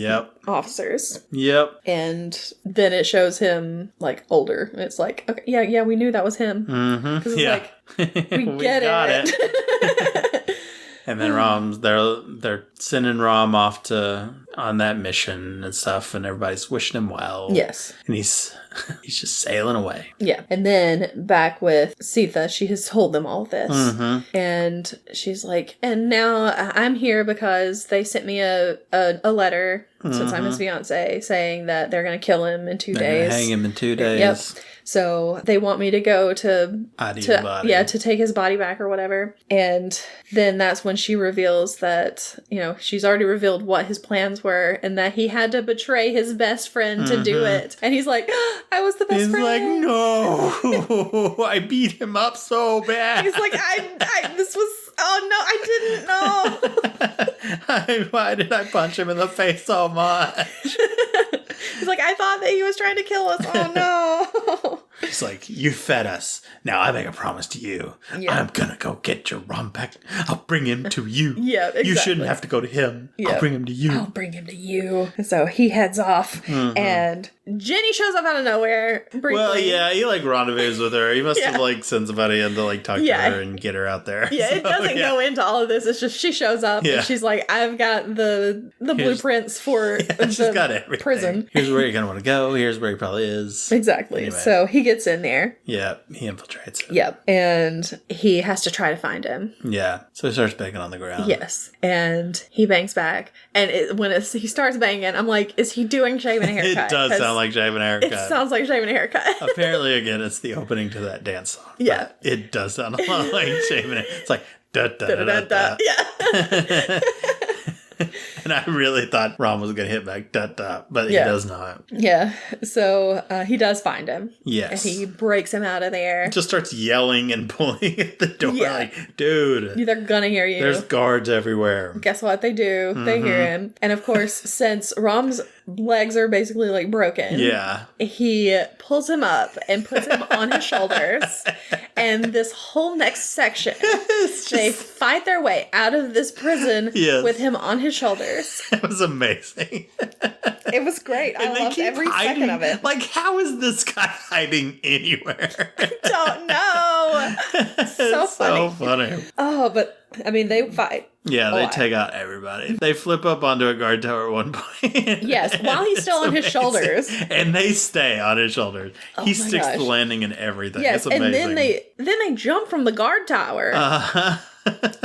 officers. Yep. And then it shows him like older. It's like, okay, yeah, we knew that was him. Because it's like, we get it. And then they're sending Rom off on that mission and stuff, and everybody's wishing him well. Yes. And he's just sailing away. Yeah. And then back with Sita, she has told them all this. And she's like, and now I'm here because they sent me a letter since I'm his fiance saying that they're going to kill him in 2 days. They're going to hang him in 2 days. Yep. So they want me to go to take his body back or whatever. And then that's when she reveals that, she's already revealed what his plans were and that he had to betray his best friend to do it. And he's like, I was the best friend. He's like, no, I beat him up so bad. He's like, I didn't know. Why did I punch him in the face so much? He's like, I thought that he was trying to kill us. Oh, no. He's like, you fed us. Now I make a promise to you. Yeah. I'm going to go get your Rom back. I'll bring him to you. Yeah, exactly. You shouldn't have to go to him. Yeah. I'll bring him to you. I'll bring him to you. So he heads off and Jenny shows up out of nowhere briefly. Well, yeah, he rendezvous with her. He must have sent somebody in to talk to her and get her out there. Yeah, it doesn't go into all of this. It's just she shows up and she's like, I've got the blueprints for she's got everything. Prison. Here's where you're going to want to go. Here's where he probably is. Exactly. Anyway. So he gets in there. Yeah, he infiltrates it. Yep. And he has to try to find him. Yeah. So he starts banging on the ground. Yes. And he bangs back. And when he starts banging, I'm like, is he doing shaving a haircut? It does sound like shaving a haircut. It sounds like shaving a haircut. Apparently, again, it's the opening to that dance song. Yeah. It does sound a lot like shaving it. It's like, da da da da da. Yeah. And I really thought Rom was going to hit back, but he does not. Yeah. So he does find him. Yes. And he breaks him out of there. Just starts yelling and pulling at the door like, dude. They're going to hear you. There's guards everywhere. Guess what they do? They hear him. And of course, since Rom's legs are basically broken. Yeah. He pulls him up and puts him on his shoulders. And this whole next section, they fight their way out of this prison with him on his shoulders. It was amazing. It was great. I loved every second of it. Like, how is this guy hiding anywhere? I don't know. So funny. Oh, but I mean, they fight. Yeah, they take out everybody. They flip up onto a guard tower at one point. Yes, while he's still on his shoulders. And they stay on his shoulders. He sticks the landing and everything. Yes, it's amazing. And then they jump from the guard tower.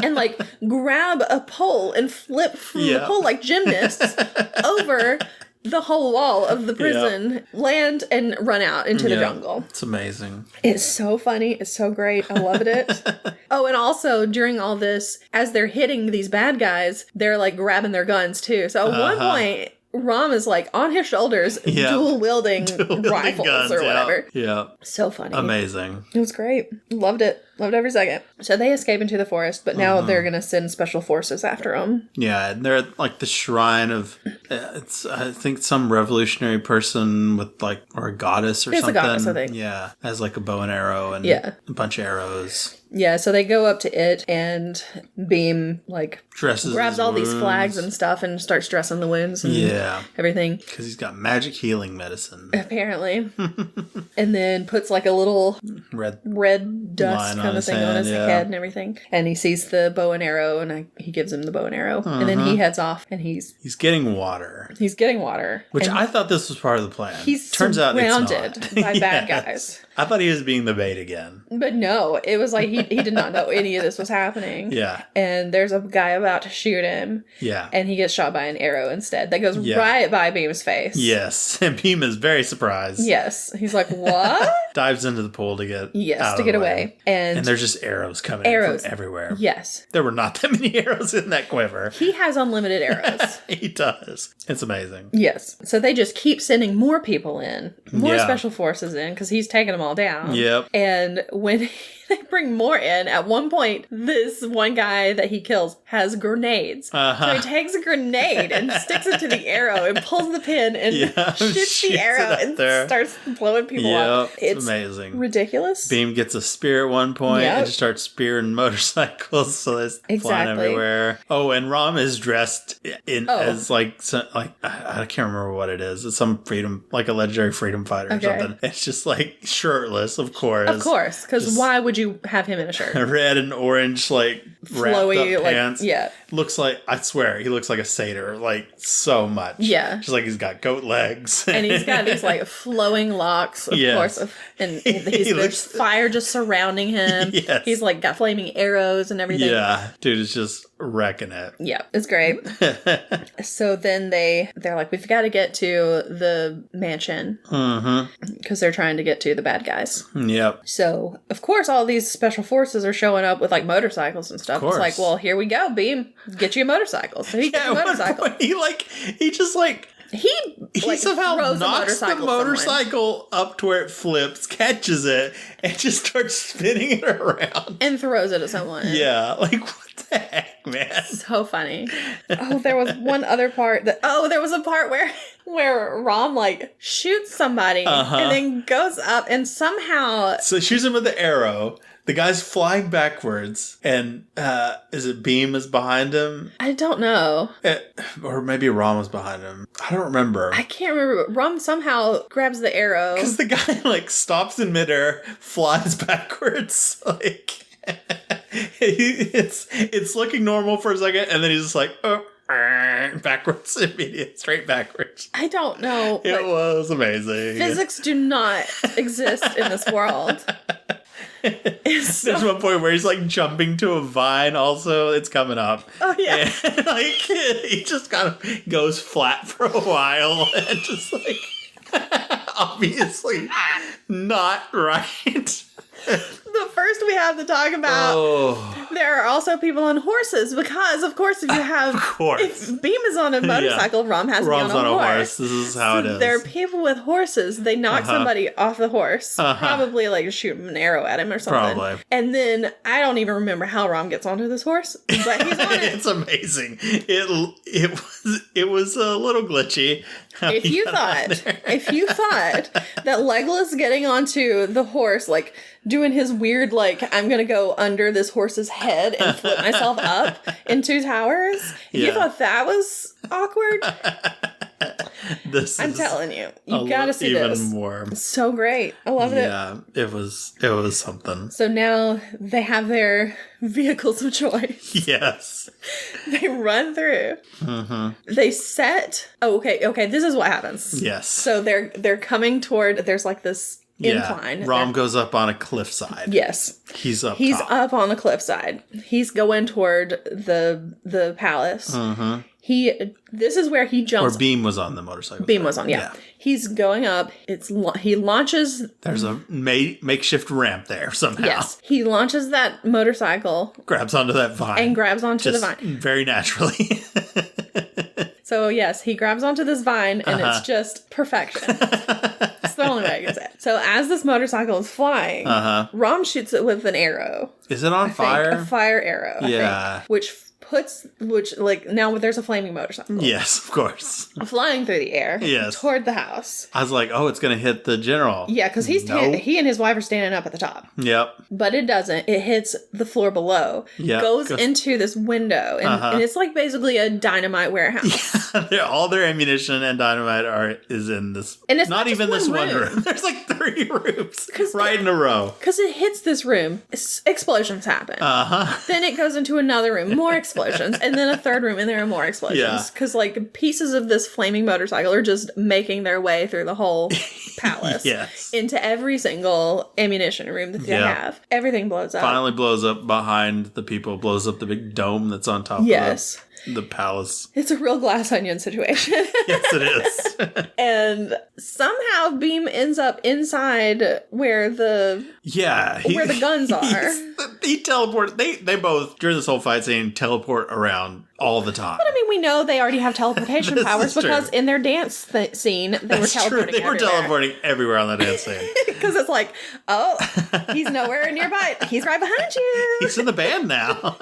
And grab a pole and flip from the pole like gymnasts over the whole wall of the prison, land and run out into the jungle. It's amazing. It's so funny. It's so great. I loved it. Oh, and also during all this, as they're hitting these bad guys, they're grabbing their guns too. So at one point, Rom is on his shoulders, dual wielding rifles guns, or whatever. Yeah. So funny. Amazing. It was great. Loved it. Loved every second. So they escape into the forest, but now they're going to send special forces after them. Yeah, and they're at the shrine of, I think some revolutionary person with or a goddess or something. It's a goddess, I think. Yeah, has a bow and arrow and a bunch of arrows. Yeah, so they go up to it and Beam grabs all these flags and stuff and starts dressing the wounds and everything. Because he's got magic healing medicine. Apparently. And then puts a little red dust kind of thing on his head and everything. And he sees the bow and arrow and he gives him the bow and arrow. And then he heads off and he's getting water. He's getting water. Which I thought this was part of the plan. Turns out it's not. By bad guys. I thought he was being the bait again. But no, it was he did not know any of this was happening. Yeah. And there's a guy about to shoot him. Yeah. And he gets shot by an arrow instead. That goes right by Beam's face. Yes. And Beam is very surprised. Yes. He's like, what? Dives into the pool to get to get away. And there's just arrows coming in from everywhere. Yes. There were not that many arrows in that quiver. He has unlimited arrows. He does. It's amazing. Yes. So they just keep sending more people in. More special forces in because he's taking them all down. Yep. And when they bring more in, at one point, this one guy that he kills has grenades. So he takes a grenade and sticks it to the arrow and pulls the pin and shoots the arrow and starts blowing people up. It's amazing. Ridiculous. Beam gets a spear at one point and just starts spearing motorcycles, so they're flying everywhere. Oh, and Rom is dressed as like I can't remember what it is. It's some freedom, like a legendary freedom fighter or something. It's just like shirtless, of course. Of course, because why would you have him in a shirt? Red and orange, like flowy, wrapped up pants. Yeah. Looks like, I swear, he looks like a satyr, like so much. Yeah. Just like he's got goat legs. And he's got these like flowing locks, of course. And there's fire just surrounding him. Yes. He's like got flaming arrows and everything. Yeah. Dude is just wrecking it. Yeah, it's great. So then they're like, we've got to get to the mansion. Because they're trying to get to the bad guys. Yep. So, of course, all these special forces are showing up with like motorcycles and stuff. It's like, well, here we go, Beam. Get you a motorcycle. So he gets a motorcycle. He somehow knocks the motorcycle up to where it flips, catches it, and just starts spinning it around. And throws it at someone. Yeah, like, what the heck, man? So funny. Oh, there was one other part there was a part where Rom, like, shoots somebody and then goes up and somehow... So shoots him with the arrow. The guy's flying backwards, and is it Beam is behind him? I don't know. Or maybe Rom was behind him. I don't remember. I can't remember. Rom somehow grabs the arrow. Because the guy, like, stops in midair, flies backwards, like... it's looking normal for a second, and then he's just like, backwards, straight backwards. I don't know. It was amazing. Physics do not exist in this world. There's one point where he's like jumping to a vine. Also, it's coming up. Oh yeah, and, like he just kind of goes flat for a while and just like obviously not right. The first we have to talk about, there are also people on horses because, of course, if Beam is on a motorcycle, Rom has to be on a horse. This is how it is. There are people with horses. They knock somebody off the horse, probably like shoot an arrow at him or something. Probably. And then I don't even remember how Rom gets onto this horse, but he's on it. It's amazing. It was a little glitchy. If you thought that Legolas getting onto the horse, like doing his weird, like, I'm going to go under this horse's head and flip myself up in 2 towers, if you thought that was awkward, I'm telling you, you got to see this. Even more. It's so great. I love it. Yeah, it was something. So now they have their vehicles of choice. Yes. They run through. They set... Oh, okay, this is what happens. Yes. So they're coming toward... There's like this incline. Rom goes up on a cliffside. Yes. He's up up on the cliffside. He's going toward the palace. This is where he jumps. Or Beam was on the motorcycle. Beam was on, yeah. He's going up. He launches... There's a makeshift ramp there somehow. Yes. He launches that motorcycle. Grabs onto that vine. And grabs onto the vine. Very naturally. So, yes, he grabs onto this vine, and it's just perfection. That's the only way I can say it. So, as this motorcycle is flying, Rom shoots it with an arrow. Is it on fire? A fire arrow, I think, which now there's a flaming motorcycle. Yes, of course. Flying through the air. Yes. Toward the house. I was like, oh, it's going to hit the general. Yeah, because he and his wife are standing up at the top. Yep. But it doesn't. It hits the floor below. Yep. Goes into this window. And it's like basically a dynamite warehouse. Yeah, all their ammunition and dynamite is in this. And it's not even this one room. There's like 3 rooms right in a row. Because it hits this room. Explosions happen. Then it goes into another room. More explosions. And then a 3rd room, and there are more explosions. Because, like, pieces of this flaming motorcycle are just making their way through the whole palace. Into every single ammunition room that they have. Everything blows up. Finally blows up behind the people. Blows up the big dome that's on top of the palace. It's a real glass onion situation. Yes, it is. And somehow Beam ends up inside where the guns are. He teleports. They both during this whole fight scene teleport around all the time. But I mean, we know they already have teleportation powers because in their dance scene they were teleporting. They were teleporting everywhere on the dance scene. Because it's like, oh, he's nowhere nearby. He's right behind you. He's in the band now.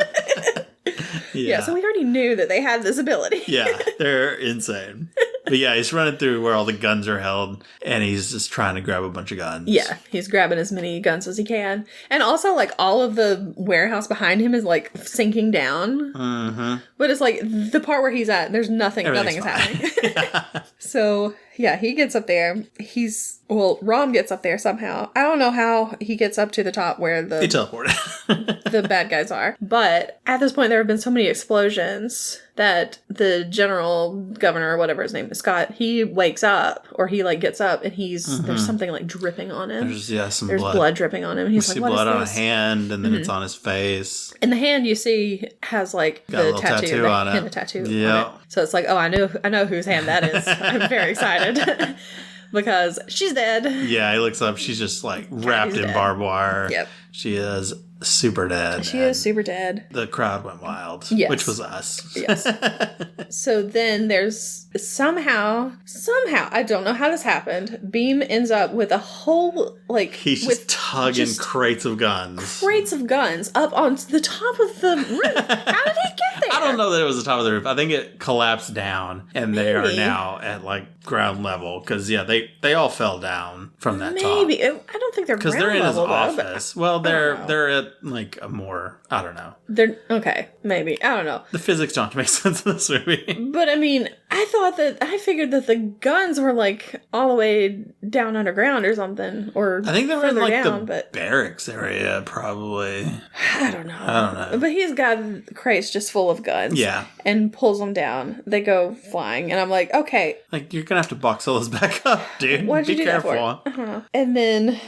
Yeah, so we already knew that they had this ability. Yeah, they're insane. But yeah, he's running through where all the guns are held, and he's just trying to grab a bunch of guns. Yeah, he's grabbing as many guns as he can. And also, like, all of the warehouse behind him is, like, sinking down. Mm-hmm. But it's like, the part where he's at, there's nothing is happening. Yeah. So, yeah, he gets up there. Rom gets up there somehow. I don't know how he gets up to the top where He teleported. the bad guys are. But at this point, there have been so many explosions that the governor, or whatever his name is, Scott, he wakes up, or he, like, gets up, and there's something, like, dripping on him. There's some blood dripping on him. And he's like, what is this? Blood on a hand, and then it's on his face. And the hand you see has, like, the tattoo on it. Tattoo on it. So it's like, oh, I know whose hand that is. I'm very excited. Because she's dead. Yeah, he looks up. She's just, like, wrapped in barbed wire. Yep. She is super dead. She is super dead. The crowd went wild. Yes. Which was us. Yes. So then there's somehow, I don't know how this happened, Beam ends up with a whole, like... He's just tugging crates of guns. Crates of guns up on the top of the roof. How did he get there? I don't know that it was the top of the roof. I think it collapsed down, and they are now at, like, ground level. Because, yeah, they all fell down from that top. Maybe. I don't think they're ground level. Because they're in his office. Well, they're at, like, a more... I don't know. They're... Okay. Maybe. I don't know. The physics don't make sense in this movie. But, I mean, I figured that the guns were, like, all the way down underground or something. Or I think they were in, like, the barracks area, probably. I don't know. But he's got crates just full of guns. Yeah. And pulls them down. They go flying. And I'm like, okay. Like, you're gonna have to box all those back up, dude. Why'd you do careful. That for? I don't know. And then...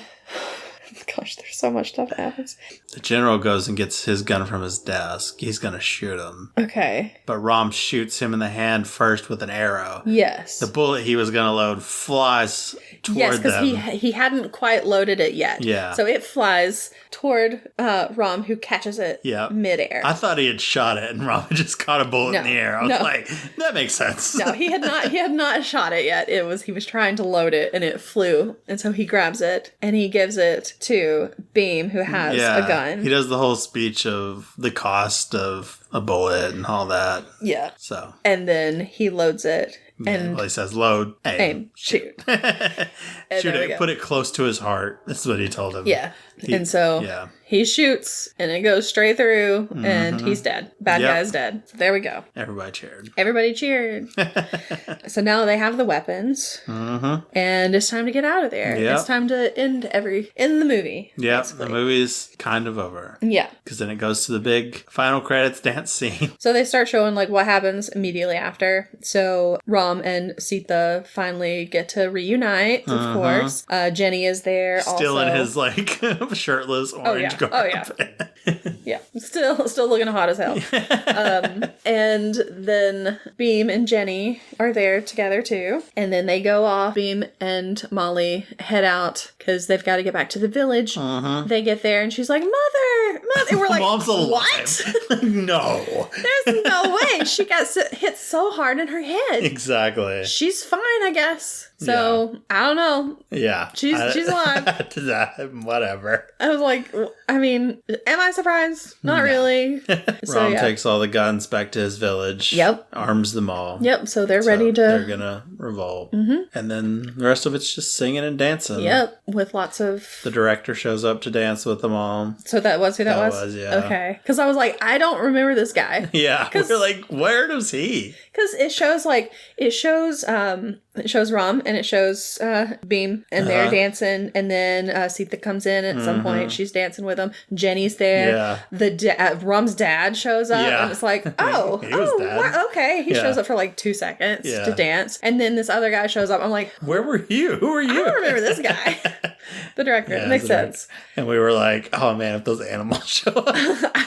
Gosh, there's so much stuff that happens. The general goes and gets his gun from his desk. He's going to shoot him. Okay. But Rom shoots him in the hand first with an arrow. Yes. The bullet he was going to load flies toward them. Yes, because he hadn't quite loaded it yet. Yeah. So it flies toward Rom, who catches it midair. I thought he had shot it, and Rom had just caught a bullet in the air. I was like, that makes sense. No, he had not shot it yet. He was trying to load it, and it flew. And so he grabs it, and he gives it to Beam, who has a gun. He does the whole speech of the cost of a bullet and all that. Yeah. So. And then he loads it. And he says, load, aim, shoot. Shoot it, put it close to his heart. That's what he told him. Yeah. And so he shoots, and it goes straight through, and he's dead. Bad guy's dead. So there we go. Everybody cheered. So now they have the weapons, and it's time to get out of there. Yep. It's time to end the movie. Yeah, the movie's kind of over. Yeah. Because then it goes to the big final credits dance scene. So they start showing, like, what happens immediately after. So Rom and Sita finally get to reunite, of course. Jenny is there Still in his, like, shirtless orange garb. Oh, yeah. Yeah. Still looking hot as hell. And then Beam and Jenny are there together, too. And then they go off. Beam and Molly head out because they've got to get back to the village. They get there, and she's like, Mother! And we're like, Mom's alive. What? No. There's no way. She got hit so hard in her head. Exactly. She's fine, I guess. So, I don't know. Yeah. She's alive. Whatever. I was like, I mean, am I surprised? Not really. Rom takes all the guns back to his village. Yep. Arms them all. Yep. So they're ready to... They're gonna revolt. And then the rest of it's just singing and dancing. Yep. With lots of... The director shows up to dance with them all. So that was who that was? That was, yeah. Okay. Because I was like, I don't remember this guy. Yeah. We're like, where does he? Because it shows Rom and it shows Beam, and they're dancing, and then Sita comes in at some point. She's dancing with them. Jenny's there. Yeah. Rom's dad shows up, and it's like, okay. He shows up for like 2 seconds to dance, and then this other guy shows up. I'm like, where were you? Who are you? I don't remember this guy. The director. It makes sense. And we were like, oh man, if those animals show up,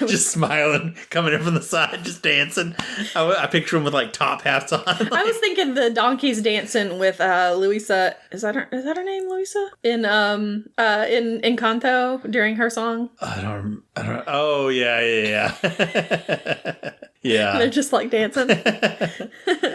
just smiling, coming in from the side, just dancing. I picture them with like top hats on. Like, I was thinking the donkeys dancing with Luisa. Is that her name, Luisa? In Encanto during her song. I don't. Oh yeah. Yeah. They're just like dancing.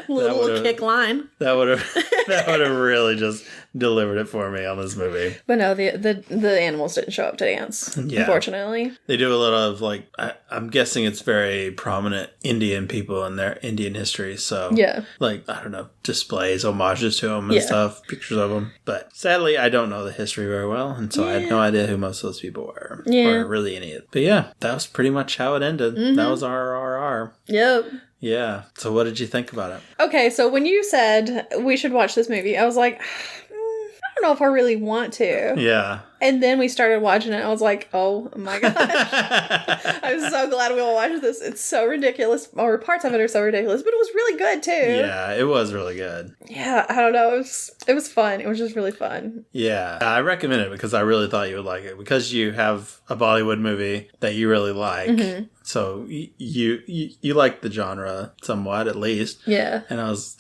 little kick line. That would have really just delivered it for me on this movie. But no, the animals didn't show up to dance, unfortunately. They do a lot of, like, I'm guessing it's very prominent Indian people in their Indian history. So, like, I don't know, displays, homages to them and stuff, pictures of them. But sadly, I don't know the history very well. And so I had no idea who most of those people were. Yeah. Or really any of it. But yeah, that was pretty much how it ended. Mm-hmm. That was RRR. Yep. Yeah. So what did you think about it? Okay, so when you said we should watch this movie, I was like, I don't know if I really want to. Yeah. And then we started watching it. And I was like, oh my gosh. I'm so glad we all watched this. It's so ridiculous. Or parts of it are so ridiculous. But it was really good, too. Yeah, it was really good. Yeah, I don't know. It was fun. It was just really fun. Yeah. I recommend it because I really thought you would like it. Because you have a Bollywood movie that you really like. Mm-hmm. So you like the genre somewhat, at least. Yeah. And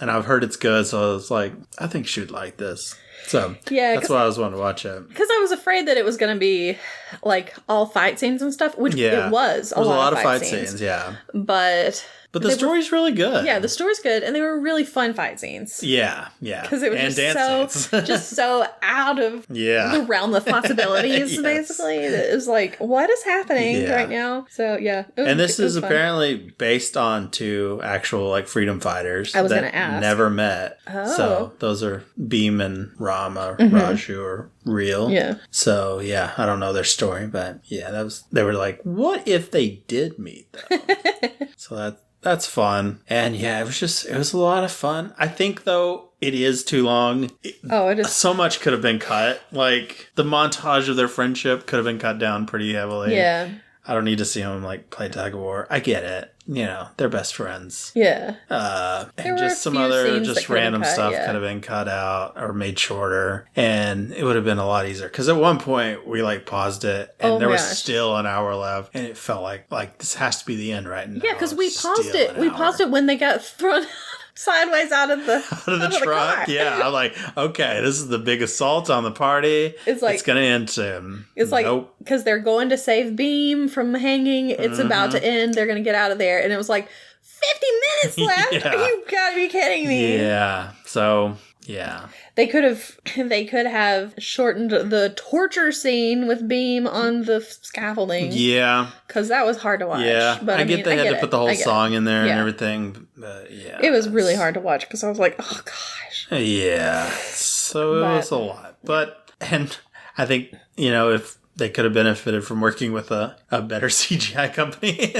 I've heard it's good. So I was like, I think she would like this. So yeah, that's why I was wanting to watch it. Because I was afraid that it was going to be like all fight scenes and stuff, which it was. There was a lot of fight scenes, yeah. But the story's really good. Yeah, the story's good, and they were really fun fight scenes. Yeah, yeah. Because it was just so out of the realm of possibilities, basically. It was like, what is happening right now? So, yeah. And this is apparently based on 2 actual, like, freedom fighters I was going to ask. Never met. Oh. So, those are Bhim and Rama, Raju are real. Yeah. So, yeah, I don't know their story, but yeah, they were like, what if they did meet them? So that's fun. And yeah, it was a lot of fun. I think, though, it is too long. It is. So much could have been cut. Like, the montage of their friendship could have been cut down pretty heavily. Yeah. I don't need to see them, like, play tug of war. I get it. You know, they're best friends. Yeah. And just some other just random stuff could have been cut out or made shorter. And it would have been a lot easier. Because at one point, we, like, paused it. And there was still an hour left. And it felt like this has to be the end right now. Yeah, because we paused it. We paused it when they got thrown sideways out of the truck. Yeah, I'm like, okay, this is the big assault on the party. It's gonna end soon. It's like, because they're going to save Bhim from hanging. It's about to end. They're gonna get out of there, and it was like 50 minutes left. You gotta be kidding me. Yeah. So yeah. They could have shortened the torture scene with Bhim on the scaffolding. Yeah. Because that was hard to watch. Yeah. But I get they had to put the whole song in there and everything. But yeah. It was really hard to watch because I was like, oh gosh. Yeah. So it was a lot. And I think, if they could have benefited from working with a better CGI company,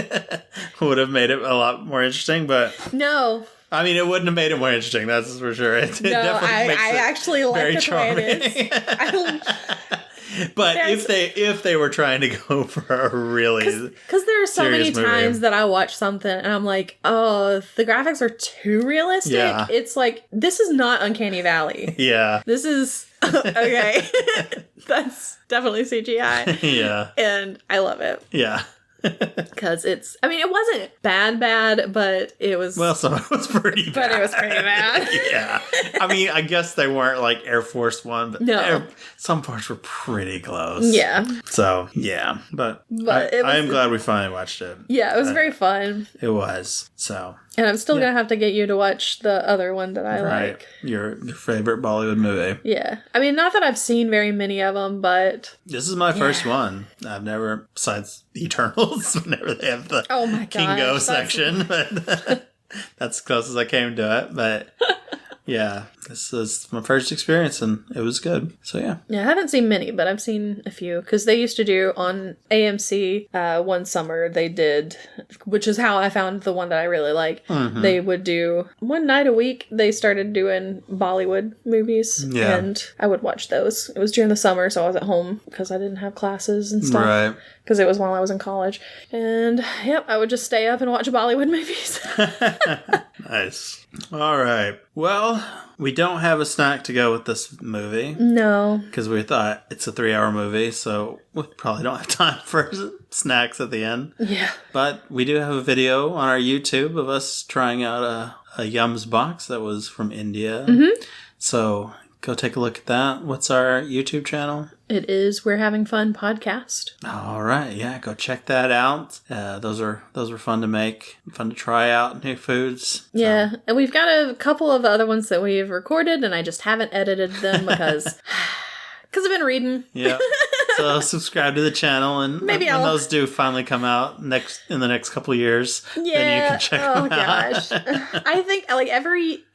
would have made it a lot more interesting. But no. I mean, it wouldn't have made it more interesting, that's for sure. It definitely makes it actually like very it charming. The way it is. But if they were trying to go for a really because there are so many times that I watch something and I'm like, oh, the graphics are too realistic. Yeah. It's like, this is not Uncanny Valley. Yeah. This is okay. That's definitely CGI. Yeah. And I love it. Yeah. Because it wasn't bad, but it was... Well, some of it was pretty bad. But it was pretty bad. Yeah. I mean, I guess they weren't like Air Force One, but some parts were pretty close. Yeah. So, yeah. But I am glad we finally watched it. Yeah, it was very fun. It was. So... And I'm still going to have to get you to watch the other one that I like. Your favorite Bollywood movie. Yeah. I mean, not that I've seen very many of them, but... This is my first one. I've never, besides Eternals, whenever they have the Kingo section. But that's as close as I came to it. But yeah, this is my first experience and it was good. So yeah. Yeah, I haven't seen many, but I've seen a few. Because they used to do on AMC one summer, they did, which is how I found the one that I really like. Mm-hmm. They would do one night a week. They started doing Bollywood movies. Yeah. And I would watch those. It was during the summer, so I was at home because I didn't have classes and stuff. Right. Because it was while I was in college. And, yep, I would just stay up and watch Bollywood movies. Nice. All right. Well, we don't have a snack to go with this movie. No. Because we thought it's a 3-hour movie, so we probably don't have time for snacks at the end. Yeah. But we do have a video on our YouTube of us trying out a Yums box that was from India. Mm-hmm. So go take a look at that. What's our YouTube channel? It is We're Having Fun podcast. All right. Yeah, go check that out. Those are fun to make, fun to try out, new foods. Yeah, and we've got a couple of other ones that we've recorded, and I just haven't edited them because I've been reading. Yeah. So subscribe to the channel, and maybe when those do finally come out in the next couple of years, then you can check them out. Oh gosh. I think like every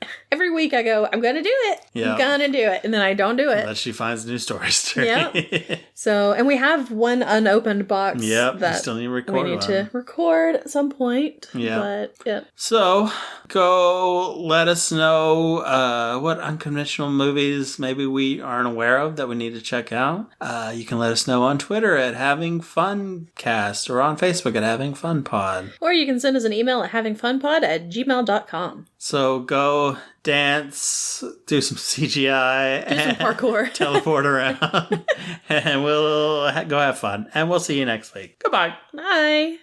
week I go, I'm gonna do it. Yeah. I'm gonna do it, and then I don't do it. Unless she finds new stories to read. So, and we have one unopened box. Yep. That still need to record. We need to record at some point. Yeah. But yeah. So go let us know what unconventional movies maybe we aren't aware of that we need to check out. You can let us know on Twitter at Having Funcast or on Facebook at Having Fun Pod. Or you can send us an email at havingfunpod@gmail.com. So go dance, do some CGI, do some parkour, teleport around, and we'll go have fun. And we'll see you next week. Goodbye. Bye.